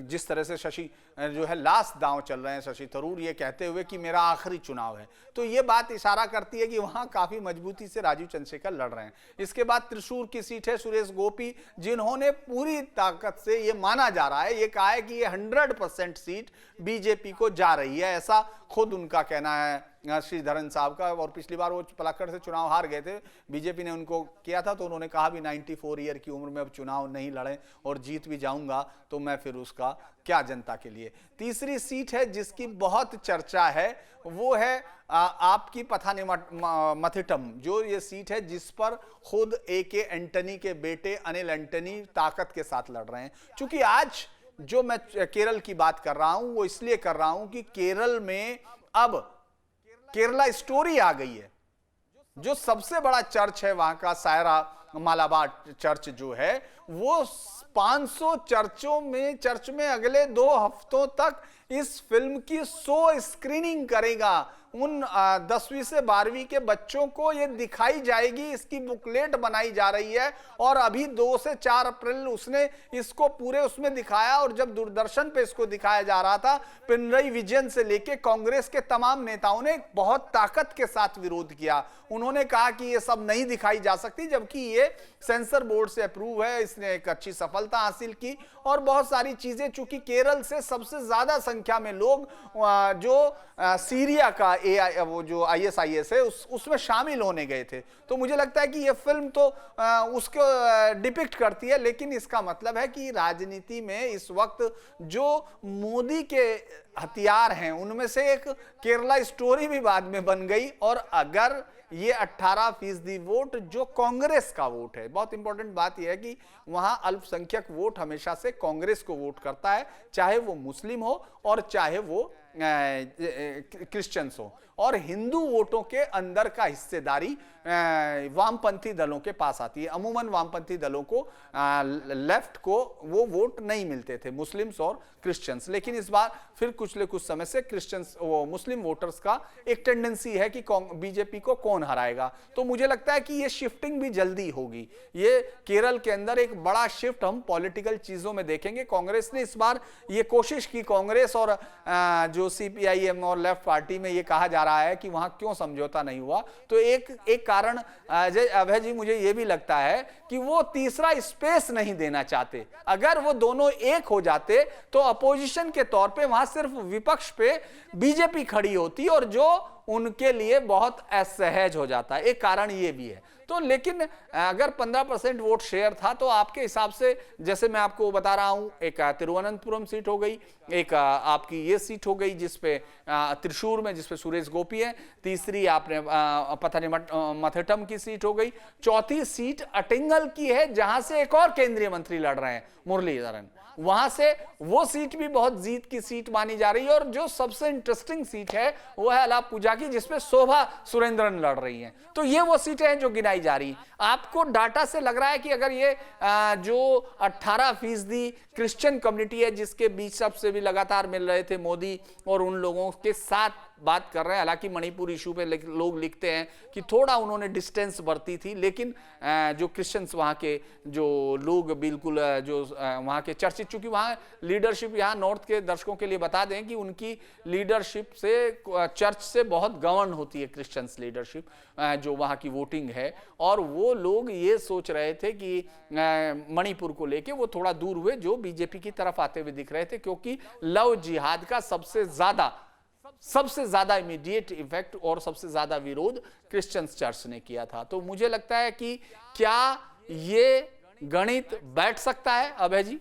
जिस तरह से शशि जो है लास्ट दांव चल रहे हैं शशि थरूर, ये कहते हुए कि मेरा आखिरी चुनाव है, तो ये बात इशारा करती है कि वहां काफी मजबूती से राजीव चंद्रशेखर लड़ रहे हैं। इसके बाद त्रिशूर की सीट है सुरेश गोपी, जिन्होंने पूरी ताकत से, ये माना जा रहा है, ये कहा है कि ये 100% सीट बीजेपी को जा रही है, ऐसा खुद उनका कहना है श्रीधरन साहब का। और पिछली बार वो पलक्कड़ से चुनाव हार गए थे, बीजेपी ने उनको किया था, तो उन्होंने कहा भी 94 ईयर की उम्र में अब चुनाव नहीं लड़े और जीत भी जाऊंगा तो मैं फिर उसका क्या जनता के लिए। तीसरी सीट है जिसकी बहुत चर्चा है, वो है आपकी पथानिमथिट्टम, जो ये सीट है जिस पर खुद AK एंटनी के बेटे अनिल एंटनी ताकत के साथ लड़ रहे हैं। चूंकि आज जो मैं केरल की बात कर रहा हूं वो इसलिए कर रहा हूं कि केरल में अब केरला स्टोरी आ गई है। जो सबसे बड़ा चर्च है वहां का सायरा मालाबार चर्च जो है वो 500 चर्च में अगले 2 हफ्तों तक इस फिल्म की 100 स्क्रीनिंग करेगा। उन 10वीं से 12वीं के बच्चों को ये दिखाई जाएगी, इसकी बुकलेट बनाई जा रही है और अभी 2 से 4 अप्रैल उसने इसको पूरे उसमें दिखाया। और जब दूरदर्शन पे इसको दिखाया जा रहा था, पिनरई विजयन से लेके कांग्रेस के तमाम नेताओं ने बहुत ताकत के साथ विरोध किया। उन्होंने कहा कि ये सब नहीं दिखाई जा सकती, जबकि ये सेंसर बोर्ड से अप्रूव है, इसने एक अच्छी सफलता हासिल की और बहुत सारी चीजें। चूंकि केरल से सबसे ज्यादा संख्या में लोग जो सीरिया का वो जो ISIS है उसमें शामिल होने गए थे, तो मुझे लगता है कि ये फिल्म तो उसको डिपिक्ट करती है। लेकिन इसका मतलब है कि राजनीति में इस वक्त जो मोदी के हथियार हैं उनमें से एक केरला स्टोरी भी बाद में बन गई। और अगर ये 18% वोट जो कांग्रेस का वोट है, बहुत इंपॉर्टेंट बात यह है कि वहां अल्पसंख्यक वोट हमेशा से कांग्रेस को वोट करता है, चाहे वो मुस्लिम हो और चाहे वो क्रिश्चियंस हो। और हिंदू वोटों के अंदर का हिस्सेदारी वामपंथी दलों के पास आती है। अमूमन वामपंथी दलों को लेफ्ट को वो वोट नहीं मिलते थे, मुस्लिम्स और क्रिश्चियंस। लेकिन इस बार फिर कुछ समय से क्रिश्चियंस वो मुस्लिम वोटर्स का एक टेंडेंसी है कि बीजेपी को कौन हराएगा। तो मुझे लगता है कि ये शिफ्टिंग भी जल्दी होगी। ये केरल के अंदर एक बड़ा शिफ्ट हम पॉलिटिकल चीजों में देखेंगे। कांग्रेस ने इस बार ये कोशिश की, कांग्रेस और जो CPIM और लेफ्ट पार्टी में ये कहा जा रहा है कि वहां क्यों समझौता नहीं हुआ, तो एक कारण अभय जी मुझे ये भी लगता है कि वो तीसरा स्पेस नहीं देना चाहते। अगर वो दोनों एक हो जाते तो अपोजिशन के तौर पे वहां सिर्फ विपक्ष पे बीजेपी खड़ी होती और जो उनके लिए बहुत असहज हो जाता है। एक कारण ये भी है। तो लेकिन अगर 15% वोट शेयर था तो आपके हिसाब से, जैसे मैं आपको बता रहा हूं, एक तिरुवनंतपुरम सीट हो गई, एक आपकी ये सीट हो गई जिसपे त्रिशूर में जिसपे सुरेश गोपी है, तीसरी आपने पथनीमथिट्टम की सीट हो गई, चौथी सीट अटिंगल की है जहां से एक और केंद्रीय मंत्री लड़ रहे हैं, मुरलीधरन। वहां से वो सीट भी बहुत जीत की सीट मानी जा रही है। और जो सबसे इंटरेस्टिंग सीट है वो है अलापुझा की, जिसपे शोभा सुरेंद्रन लड़ रही हैं। तो ये वो सीटें हैं जो गिनाई जा रही। आपको डाटा से लग रहा है कि अगर ये जो 18% क्रिश्चियन कम्युनिटी है जिसके बीच सबसे भी लगातार मिल रहे थे मोदी और उन लोगों के साथ बात कर रहे हैं, हालांकि मणिपुर इशू पे लोग लिखते हैं कि थोड़ा उन्होंने डिस्टेंस बरती थी, लेकिन जो क्रिश्चियंस वहाँ के जो लोग बिल्कुल जो वहाँ के चर्चित, चूंकि वहाँ लीडरशिप, यहाँ नॉर्थ के दर्शकों के लिए बता दें कि उनकी लीडरशिप से चर्च से बहुत गवर्न होती है क्रिश्चियंस लीडरशिप जो वहाँ की वोटिंग है। और वो लोग ये सोच रहे थे कि मणिपुर को लेके वो थोड़ा दूर हुए, जो बीजेपी की तरफ आते हुए दिख रहे थे, क्योंकि लव जिहाद का सबसे ज्यादा इमीडिएट इफेक्ट और सबसे ज्यादा विरोध क्रिश्चियंस चर्च ने किया था। तो मुझे लगता है कि क्या ये गणित बैठ सकता है अभय जी?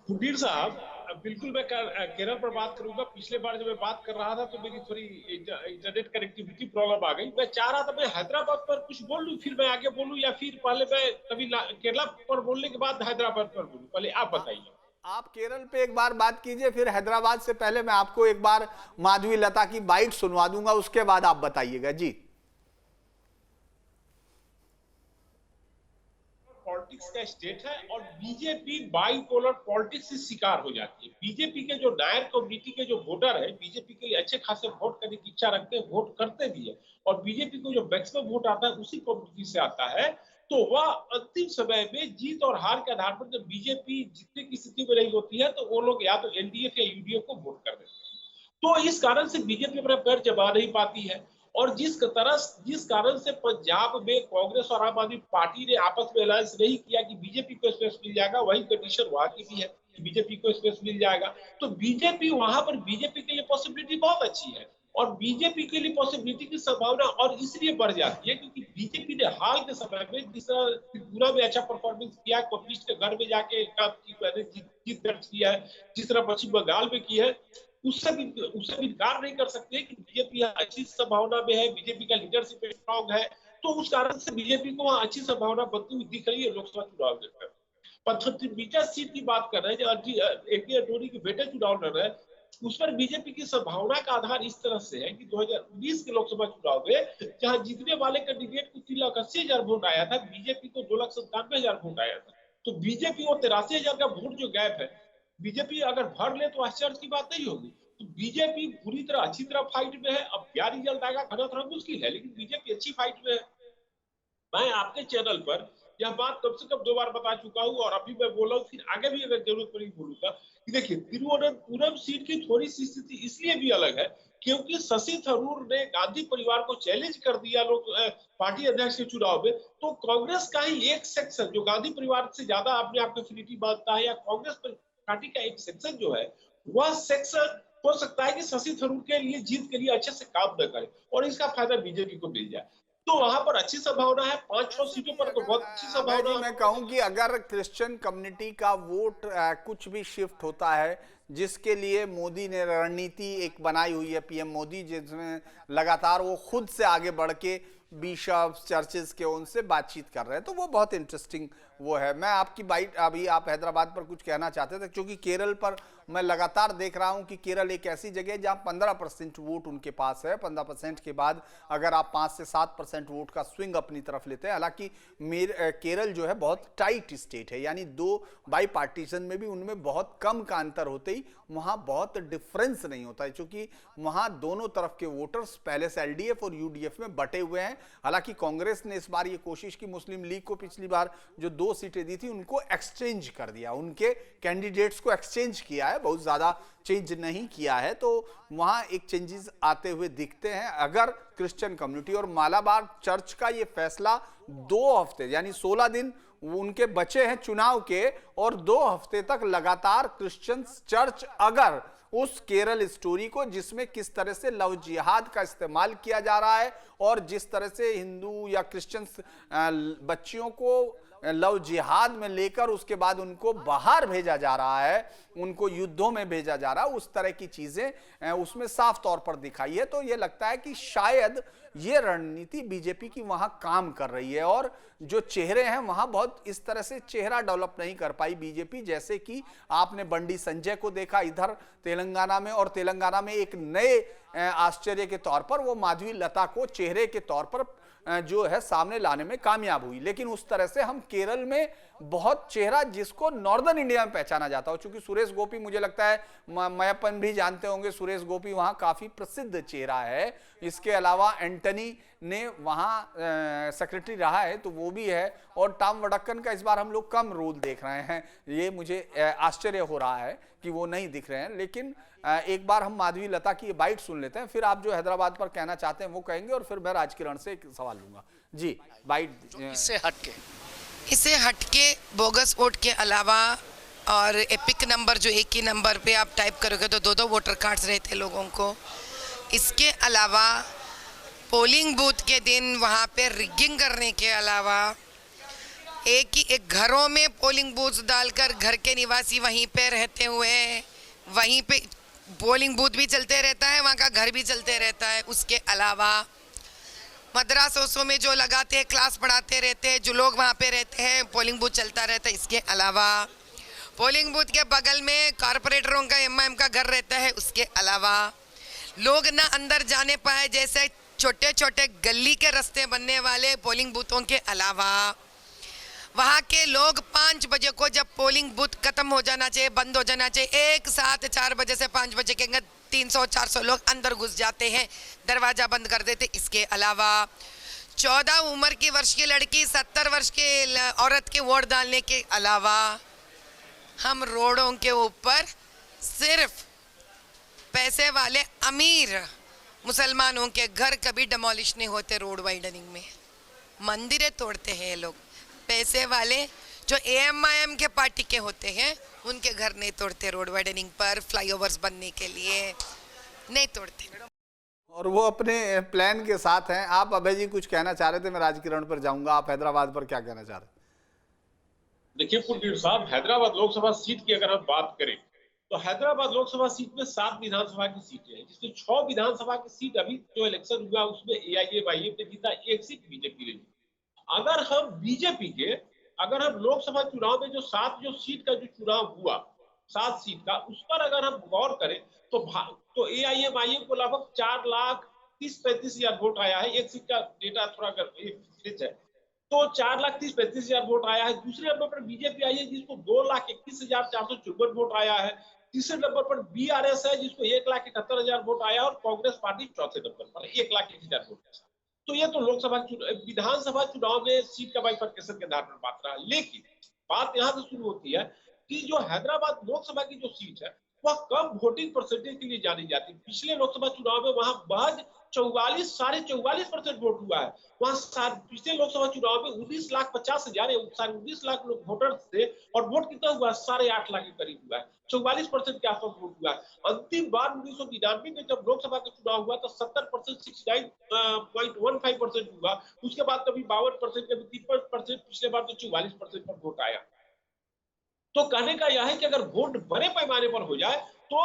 कुबीर साहब, बिल्कुल मैं केरल पर बात करूंगा। पिछले बार जब मैं बात कर रहा था तो मेरी थोड़ी इंटरनेट कनेक्टिविटी प्रॉब्लम आ गई। मैं चाह रहा था मैं हैदराबाद पर कुछ बोल लूं, फिर मैं आगे बोलूं, या फिर पहले मैं कभी केरला पर बोलने के बाद हैदराबाद पर बोलूं? पहले आप बताइए। आप केरल पे एक बार बात कीजिए, फिर हैदराबाद से पहले मैं आपको एक बार माधवी लता की बाइट सुनवा दूंगा, उसके बाद आप बताइएगा जी। पॉलिटिक्स का स्टेट है और बीजेपी बाइपोलर पॉलिटिक्स से शिकार हो जाती है। बीजेपी के जो नायर कम्युनिटी के जो वोटर है, बीजेपी के लिए अच्छे खासे वोट करने की इच्छा रखते हैं, वोट करते भी है। और बीजेपी को जो मैक्सिमम वोट आता है उसी कम्युनिटी से आता है। तो वह अंतिम समय में जीत और हार के आधार पर जब बीजेपी जीतने की स्थिति में नहीं होती है तो वो लोग या तो एलडीएफ या यूडीएफ को वोट कर देते हैं। तो इस कारण से बीजेपी अपना पैर जमा नहीं पाती है। और जिस कारण से पंजाब में कांग्रेस और आम आदमी पार्टी ने आपस में अलायंस नहीं किया कि बीजेपी को स्पेस मिल जाएगा, वही कंडीशन वहां की भी है कि बीजेपी को स्पेस मिल जाएगा। तो बीजेपी वहां पर बीजेपी के लिए पॉसिबिलिटी बहुत अच्छी है और बीजेपी के लिए पॉसिबिलिटी की संभावना और इसलिए बढ़ जाती है क्योंकि बीजेपी ने हाल के समय में जिस तरह त्रिपुरा में अच्छा परफॉर्मेंस किया, कम्युनिस्ट के घर में जाके जीत दर्ज किया है, जिस तरह पश्चिम बंगाल में की है, उससे भी इनकार नहीं कर सकते कि बीजेपी अच्छी संभावना में है, बीजेपी का लीडरशिप स्ट्रॉन्ग है। तो उस कारण से बीजेपी को वहां अच्छी संभावना बनती हुई दिख रही है लोकसभा चुनाव में। पथनीमथिट्टम सीट की बात कर रहे हैं, एके अडवाणी के बेटे चुनाव लड़ रहे हैं। उस पर बीजेपी की संभावना का आधार इस तरह से है कि 2020 के लोकसभा चुनाव में जहां जीतने वाले कैंडिडेट को 3,80,000 वोट आया था, बीजेपी को 2,97,000 वोट आया था। तो बीजेपी और 83,000 का वोट जो गैप है, बीजेपी अगर भर ले तो आश्चर्य की बात नहीं होगी। तो बीजेपी पूरी तरह अच्छी तरह फाइट में है। अब क्या रिजल्ट आएगा कहना थोड़ा मुश्किल है, लेकिन बीजेपी अच्छी फाइट में है। मैं आपके चैनल पर यह बात कम से कम 2 बार बता चुका हूं और अभी मैं बोला हूं, फिर आगे भी अगर जरूरत पड़ी बोलूंगा कि देखिए तिरुवनंतपुरम सीट की थोड़ी सी स्थिति इसलिए भी अलग है क्योंकि शशि थरूर ने गांधी परिवार को चैलेंज कर दिया लोग पार्टी अध्यक्ष के चुनाव में। तो कांग्रेस का ही एक सेक्शन जो गांधी परिवार से ज्यादा अपने आप को एफिनिटी मानता है, या कांग्रेस पार्टी का एक सेक्शन जो है, वह सेक्शन हो सकता है कि शशि थरूर के लिए जीत के लिए अच्छे से काम न करे और इसका फायदा बीजेपी को मिल जाए। तो वहां पर अच्छी संभावना है, 5-6 सीटों पर तो बहुत अच्छी संभावना है। मैं कहूं कि अगर क्रिश्चियन कम्युनिटी का वोट कुछ भी शिफ्ट होता है, जिसके लिए मोदी ने रणनीति एक बनाई हुई है, पीएम मोदी, जिसमें लगातार वो खुद से आगे बढ़ के बिशप्स, चर्चेस के उनसे बातचीत कर रहे हैं, तो वो बहुत इंटरेस्टिंग वो है। मैं आपकी बाइट, अभी आप हैदराबाद पर कुछ कहना चाहते थे, क्योंकि केरल पर मैं लगातार देख रहा हूं कि केरल एक ऐसी जगह है जहां 15% वोट उनके पास है। 15% के बाद अगर आप 5 से 7% वोट का स्विंग अपनी तरफ लेते हैं, हालांकि केरल जो है बहुत टाइट स्टेट है, यानी 2 बाई पार्टीशन में भी उनमें बहुत कम का अंतर होते ही वहां बहुत डिफरेंस नहीं होता है, क्योंकि वहां दोनों तरफ के वोटर्स पहले से एलडीएफ और यूडीएफ में बटे हुए हैं। हालांकि कांग्रेस ने इस बार ये कोशिश की, मुस्लिम लीग को पिछली बार जो 2 सीटें दी थी उनको एक्सचेंज कर दिया, उनके कैंडिडेट्स को एक्सचेंज किया है, बहुत ज्यादा चेंज नहीं किया है। तो वहां एक चेंजेस आते हुए दिखते हैं। अगर क्रिश्चियन कम्युनिटी और मालाबार चर्च का ये फैसला 2 हफ्ते यानी 16 दिन उनके बचे हैं चुनाव के, और 2 हफ्ते तक लगातार क्रिश्चियन चर्च अगर उस केरल स्टोरी को, जिसमें किस तरह से लव जिहाद का इस्तेमाल किया जा रहा है और जिस तरह से हिंदू या क्रिश्चियन बच्चियों को लव जिहाद में लेकर उसके बाद उनको बाहर भेजा जा रहा है, उनको युद्धों में भेजा जा रहा है, उस तरह की चीजें उसमें साफ तौर पर दिखाई है। तो ये लगता है कि शायद ये रणनीति बीजेपी की वहां काम कर रही है, और जो चेहरे हैं वहां बहुत इस तरह से चेहरा डेवलप नहीं कर पाई बीजेपी, जैसे कि आपने बंडी संजय को देखा इधर तेलंगाना में, और तेलंगाना में एक नए आश्चर्य के तौर पर वो माधवी लता को चेहरे के तौर पर जो है सामने लाने में कामयाब हुई। लेकिन उस तरह से हम केरल में बहुत चेहरा जिसको नॉर्दर्न इंडिया में पहचाना जाता हो, क्योंकि सुरेश गोपी, मुझे लगता है मयप्पन भी जानते होंगे, सुरेश गोपी वहां काफी प्रसिद्ध चेहरा है। इसके अलावा एंटनी ने वहां सेक्रेटरी रहा है, तो वो भी है, और टॉम वडक्कन का इस बार हम लोग कम रोल देख रहे हैं, ये मुझे आश्चर्य हो रहा है कि वो नहीं दिख रहे हैं। लेकिन एक बार हम माधवी लता की बाइट सुन लेते हैं, फिर आप जो हैदराबाद पर कहना चाहते हैं वो कहेंगे, और फिर मैं राजकिरण से एक सवाल लूंगा। जी, बाइट। इससे हटके बोगस वोट के अलावा और एपिक नंबर, जो एक ही नंबर पे आप टाइप करोगे तो 2-2 वोटर कार्ड्स रहते लोगों को। इसके अलावा पोलिंग बूथ के दिन वहाँ पे रिगिंग करने के अलावा एक घरों में पोलिंग बूथ डालकर घर के निवासी वहीं पे रहते हुए वहीं पे पोलिंग बूथ भी चलते रहता है, वहाँ का घर भी चलते रहता है। उसके अलावा मदरसों में जो लगाते हैं, क्लास पढ़ाते रहते हैं, जो लोग वहाँ पे रहते हैं, पोलिंग बूथ चलता रहता है। इसके अलावा पोलिंग बूथ के बगल में कॉरपोरेटरों का एमआईएम का घर रहता है। उसके अलावा लोग ना अंदर जाने पाए, जैसे छोटे छोटे गली के रास्ते बनने वाले पोलिंग बूथों के अलावा वहाँ के लोग 5 बजे को जब पोलिंग बूथ खत्म हो जाना चाहिए, बंद हो जाना चाहिए, एक साथ 4 बजे से 5 बजे के अंदर 300-400 लोग अंदर घुस जाते हैं, दरवाजा बंद कर देते। इसके अलावा 14 उम्र की वर्ष की लड़की 70 वर्ष की औरत के वोट डालने के अलावा हम रोडों के ऊपर सिर्फ पैसे वाले अमीर मुसलमानों के घर कभी डिमोलिश नहीं होते रोड वाइडनिंग में, मंदिरें तोड़ते हैं लोग। पैसे वाले जो एएमआईएम के पार्टी के होते हैं उनके घर नहीं तोड़ते, रोड वाइडनिंग पर फ्लाईओवर्स बनने के लिए नहीं तोड़ते, और वो अपने प्लान के साथ हैं। आप अभय जी कुछ कहना चाह रहे थे, मैं राजकिरण पर जाऊंगा, आप हैदराबाद पर क्या कहना चाह रहे थे? देखिए कुलदीप साहब, हैदराबाद लोकसभा सीट की अगर हम बात करें तो हैदराबाद लोकसभा सीट में 7 विधानसभा की सीटें हैं, जिसमें 6 विधानसभा की सीट अभी जो इलेक्शन हुआ उसमें एआईएमआईएम ने जीता, 1 सीट बीजेपी ने जीती। अगर हम बीजेपी के, अगर हम लोकसभा चुनाव में जो 7 जो सीट का जो चुनाव हुआ, 7 सीट का, उस पर अगर हम गौर करें तो AIMIM को लगभग 4,30,35,000 वोट आया है। एक सीट का डेटा थोड़ा है, तो 4,30,35,000 वोट आया है। दूसरे नंबर पर बीजेपी आई है जिसको 2,21,454 वोट आया है। तीसरे नंबर पर BRS है जिसको 1,71,000 वोट आया, और कांग्रेस पार्टी चौथे नंबर पर 1,01,000 वोट के साथ। तो ये तो विधानसभा चुनाव में सीट का बाइफरकेशन के आधार पर बात रहा। लेकिन बात यहाँ से शुरू होती है कि जो हैदराबाद लोकसभा की जो सीट है वह कम वोटिंग परसेंटेज के लिए जानी जाती है। पिछले लोकसभा चुनाव में वहां महज 44.50% वोट हुआ है। वहां पिछले लोकसभा चुनाव में 19,50,000 लोग वोटर थे, और वोट कितना हुआ? 8.5 लाख के करीब हुआ है। 44% के आसपास वोट हुआ है। अंतिम बार 1999 में जब लोकसभा का चुनाव हुआ तो 70%, 69.15% हुआ। उसके बाद कभी 52%, कभी 53%, पिछले बार तो 44% पर वोट आया। तो कहने का यह है कि अगर वोट बड़े पैमाने पर हो जाए तो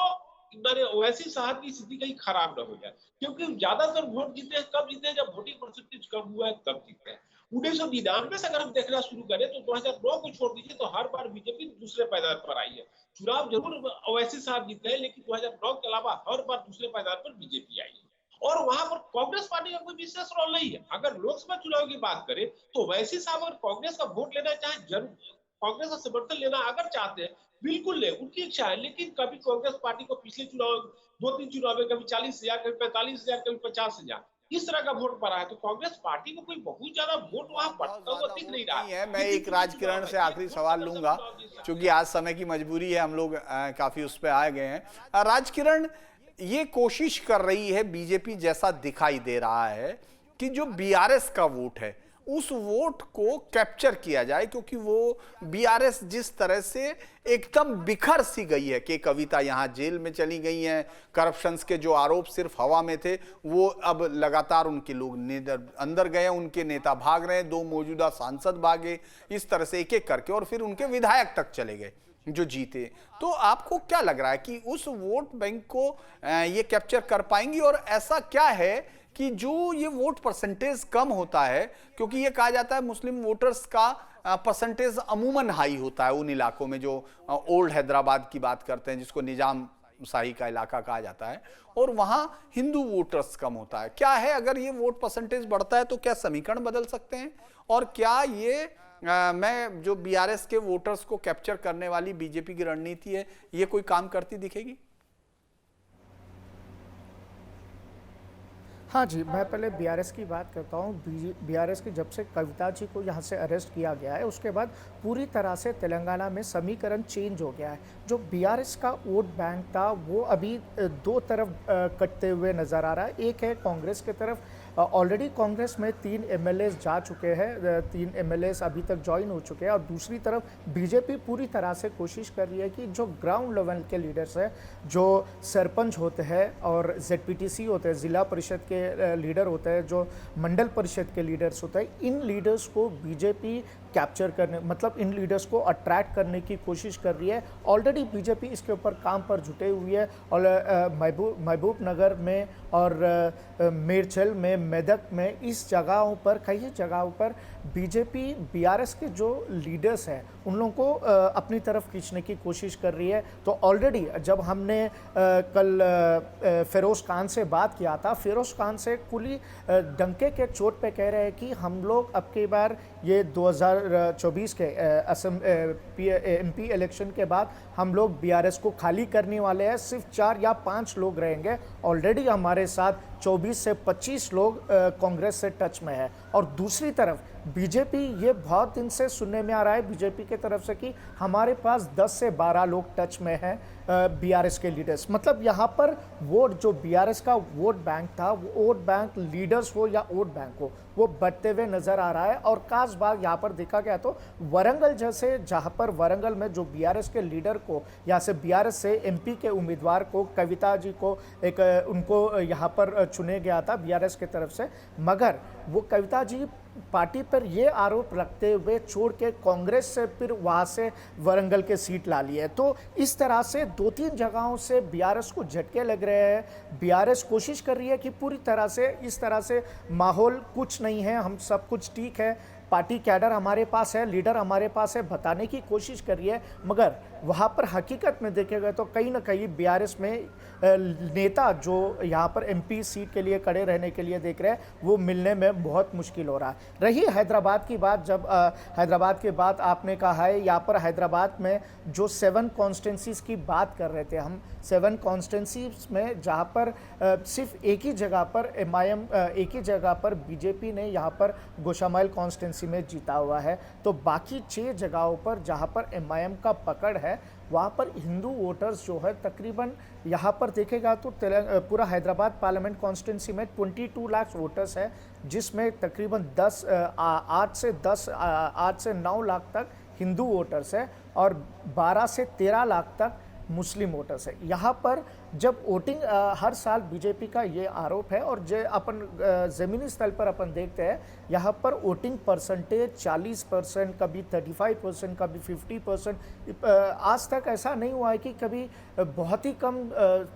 ओवैसी साहब की स्थिति कहीं खराब न हो जाए, क्योंकि ज्यादातर वोट जीते हैं कब जीते हैं? जब वोटिंग परसेंटेज कम हुआ है तब जीते हैं। 1999 से अगर हम देखना शुरू करें तो 2009 को छोड़ दीजिए तो हर बार बीजेपी दूसरे पायदान पर आई है। चुनाव जरूर ओवैसी साहब जीते हैं, लेकिन 2009 के अलावा हर बार दूसरे पायदान पर बीजेपी आई है। और वहां पर कांग्रेस पार्टी का कोई विशेष रोल नहीं है। अगर लोकसभा चुनाव की बात करें तो ओवैसी साहब अगर कांग्रेस का वोट लेना चाहे, जरूर कांग्रेस का समर्थन लेना अगर चाहते हैं बिल्कुल ले, उनकी इच्छा है। लेकिन कभी कांग्रेस पार्टी को पिछले चुनाव 2-3 चुनाव में कभी 40,000, कभी 45,000, कभी 50,000 इस तरह का वोट पड़ा है। तो कांग्रेस पार्टी को कोई बहुत ज्यादा वोट वहां बढ़ता हुआ दिख नहीं रहा है। मैं एक राजकिरण से आखिरी सवाल लूंगा, क्योंकि आज समय की मजबूरी है, हम लोग काफी उस पर आ गए हैं। राजकिरण, ये कोशिश कर रही है बीजेपी, जैसा दिखाई दे रहा है कि जो BRS का वोट है उस वोट को कैप्चर किया जाए, क्योंकि वो BRS जिस तरह से एकदम बिखर सी गई है कि कविता यहाँ जेल में चली गई हैं, करप्शंस के जो आरोप सिर्फ हवा में थे वो अब लगातार उनके लोग अंदर गए, उनके नेता भाग रहे हैं, 2 मौजूदा सांसद भागे, इस तरह से एक एक करके, और फिर उनके विधायक तक चले गए जो जीते। तो आपको क्या लग रहा है कि उस वोट बैंक को ये कैप्चर कर पाएंगी? और ऐसा क्या है कि जो ये वोट परसेंटेज कम होता है, क्योंकि ये कहा जाता है मुस्लिम वोटर्स का परसेंटेज अमूमन हाई होता है उन इलाकों में जो ओल्ड हैदराबाद की बात करते हैं, जिसको निजाम शाही का इलाका कहा जाता है, और वहां हिंदू वोटर्स कम होता है। क्या है, अगर ये वोट परसेंटेज बढ़ता है तो क्या समीकरण बदल सकते हैं? और क्या ये मैं जो BRS के वोटर्स को कैप्चर करने वाली बीजेपी की रणनीति है, ये कोई काम करती दिखेगी? हाँ जी, मैं पहले BRS की बात करता हूँ। BRS की जब से कविता जी को यहाँ से अरेस्ट किया गया है उसके बाद पूरी तरह से तेलंगाना में समीकरण चेंज हो गया है। जो BRS का वोट बैंक था वो अभी 2 तरफ कटते हुए नज़र आ रहा है। एक है कांग्रेस की तरफ, ऑलरेडी कांग्रेस में 3 MLAs जा चुके हैं, 3 MLAs अभी तक ज्वाइन हो चुके हैं, और दूसरी तरफ बीजेपी पूरी तरह से कोशिश कर रही है कि जो ग्राउंड लेवल के लीडर्स हैं, जो सरपंच होते हैं और ZPTC होते हैं, ज़िला परिषद के लीडर होते हैं, जो मंडल परिषद के लीडर्स होते हैं, इन लीडर्स को बीजेपी कैप्चर करने, मतलब इन लीडर्स को अट्रैक्ट करने की कोशिश कर रही है। ऑलरेडी बीजेपी इसके ऊपर काम पर जुटे हुई है, और महबूब नगर में और मेरछल में, मेदक में, इस जगहों पर, कई जगहों पर बीजेपी BRS के जो लीडर्स हैं उन लोगों को अपनी तरफ खींचने की कोशिश कर रही है। तो ऑलरेडी जब हमने कल फिरोज खान से बात किया था, फिरोज खान से कुली डंके के चोट पे कह रहे हैं कि हम लोग अब की बार ये 2024 के MP इलेक्शन के बाद हम लोग BRS को खाली करने वाले हैं, सिर्फ 4 या 5 लोग रहेंगे। ऑलरेडी हमारे साथ 24 से 25 लोग कांग्रेस से टच में है। और दूसरी तरफ बीजेपी, ये बहुत दिन से सुनने में आ रहा है बीजेपी की तरफ से कि हमारे पास 10 से 12 लोग टच में हैं BRS के लीडर्स। मतलब यहाँ पर वोट, जो BRS का वोट बैंक था, वो वोट बैंक लीडर्स हो या वोट बैंक हो, वो बढ़ते हुए नजर आ रहा है। और खास बात यहाँ पर देखा गया तो वरंगल जैसे, जहाँ पर वरंगल में जो BRS के लीडर को, यहाँ से BRS से MP के उम्मीदवार को, कविता जी को उनको यहाँ पर चुने गया था BRS की तरफ से, मगर वो कविता जी पार्टी पर ये आरोप रखते हुए छोड़ के कांग्रेस से फिर वहाँ से वरंगल के सीट ला लिए। तो इस तरह से 2-3 जगहों से BRS को झटके लग रहे हैं। BRS कोशिश कर रही है कि पूरी तरह से, इस तरह से माहौल कुछ नहीं है, हम सब कुछ ठीक है, पार्टी कैडर हमारे पास है, लीडर हमारे पास है, बताने की कोशिश कर रही है, मगर वहाँ पर हकीकत में देखे गए तो कहीं ना कहीं बीआरएस में नेता जो यहाँ पर एमपी सीट के लिए खड़े रहने के लिए देख रहे हैं वो मिलने में बहुत मुश्किल हो रहा है। रही हैदराबाद की बात, जब हैदराबाद के बाद आपने कहा है यहाँ पर हैदराबाद में जो 7 कॉन्स्टिट्यूंसीज की बात कर रहे थे हम, 7 कॉन्स्टिट्यूंसीज में जहाँ पर सिर्फ एक ही जगह पर एमआईएम, एक ही जगह पर बीजेपी ने यहाँ पर गोशामैल कॉन्स्टिट्यूंसी में जीता हुआ है, तो बाकी 6 जगहों पर जहाँ पर एमआईएम का पकड़ है वहाँ पर हिंदू वोटर्स जो है तकरीबन यहाँ पर देखेगा तो पूरा हैदराबाद पार्लियामेंट कॉन्स्टिट्यूंसी में 22 लाख वोटर्स है, जिसमें तकरीबन 8 से 9 लाख तक हिंदू वोटर्स है और 12 से 13 लाख तक मुस्लिम वोटर्स है। यहाँ पर जब वोटिंग हर साल बीजेपी का ये आरोप है और जो अपन ज़मीनी स्तर पर अपन देखते हैं यहाँ पर वोटिंग परसेंटेज 40%, कभी 35%, कभी 50%। आज तक ऐसा नहीं हुआ है कि कभी बहुत ही कम,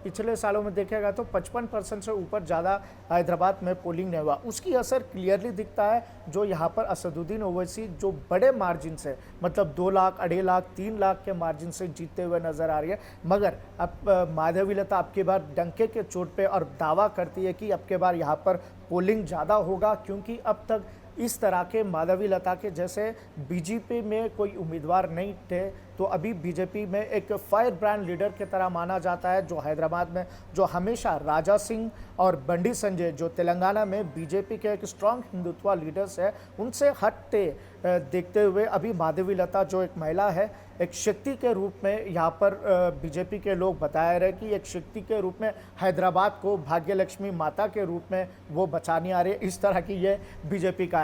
पिछले सालों में देखेगा तो 55% से ऊपर ज़्यादा हैदराबाद में पोलिंग नहीं हुआ। उसकी असर क्लियरली दिखता है जो यहाँ पर असदुद्दीन ओवैसी जो बड़े मार्जिन से, मतलब 2 लाख, 2.5 लाख, 3 लाख के मार्जिन से जीतते हुए नजर आ रही है। मगर अब माधवीलता अब की बार डंके के चोट पे और दावा करती है कि अब के बार यहाँ पर पोलिंग ज़्यादा होगा, क्योंकि अब तक इस तरह के माधवीलता के जैसे बीजेपी में कोई उम्मीदवार नहीं थे, तो अभी बीजेपी में एक फायर ब्रांड लीडर की तरह माना जाता है जो हैदराबाद में, जो हमेशा राजा सिंह और बंडी संजय जो तेलंगाना में बीजेपी के एक स्ट्रांग हिंदुत्व लीडर्स है, उनसे हटते देखते हुए अभी माधवीलता जो एक महिला है, एक शक्ति के रूप में यहाँ पर बीजेपी के लोग बताए रहे कि एक शक्ति के रूप में हैदराबाद को भाग्यलक्ष्मी माता के रूप में वो बचाने आ रही है। इस तरह की ये बीजेपी का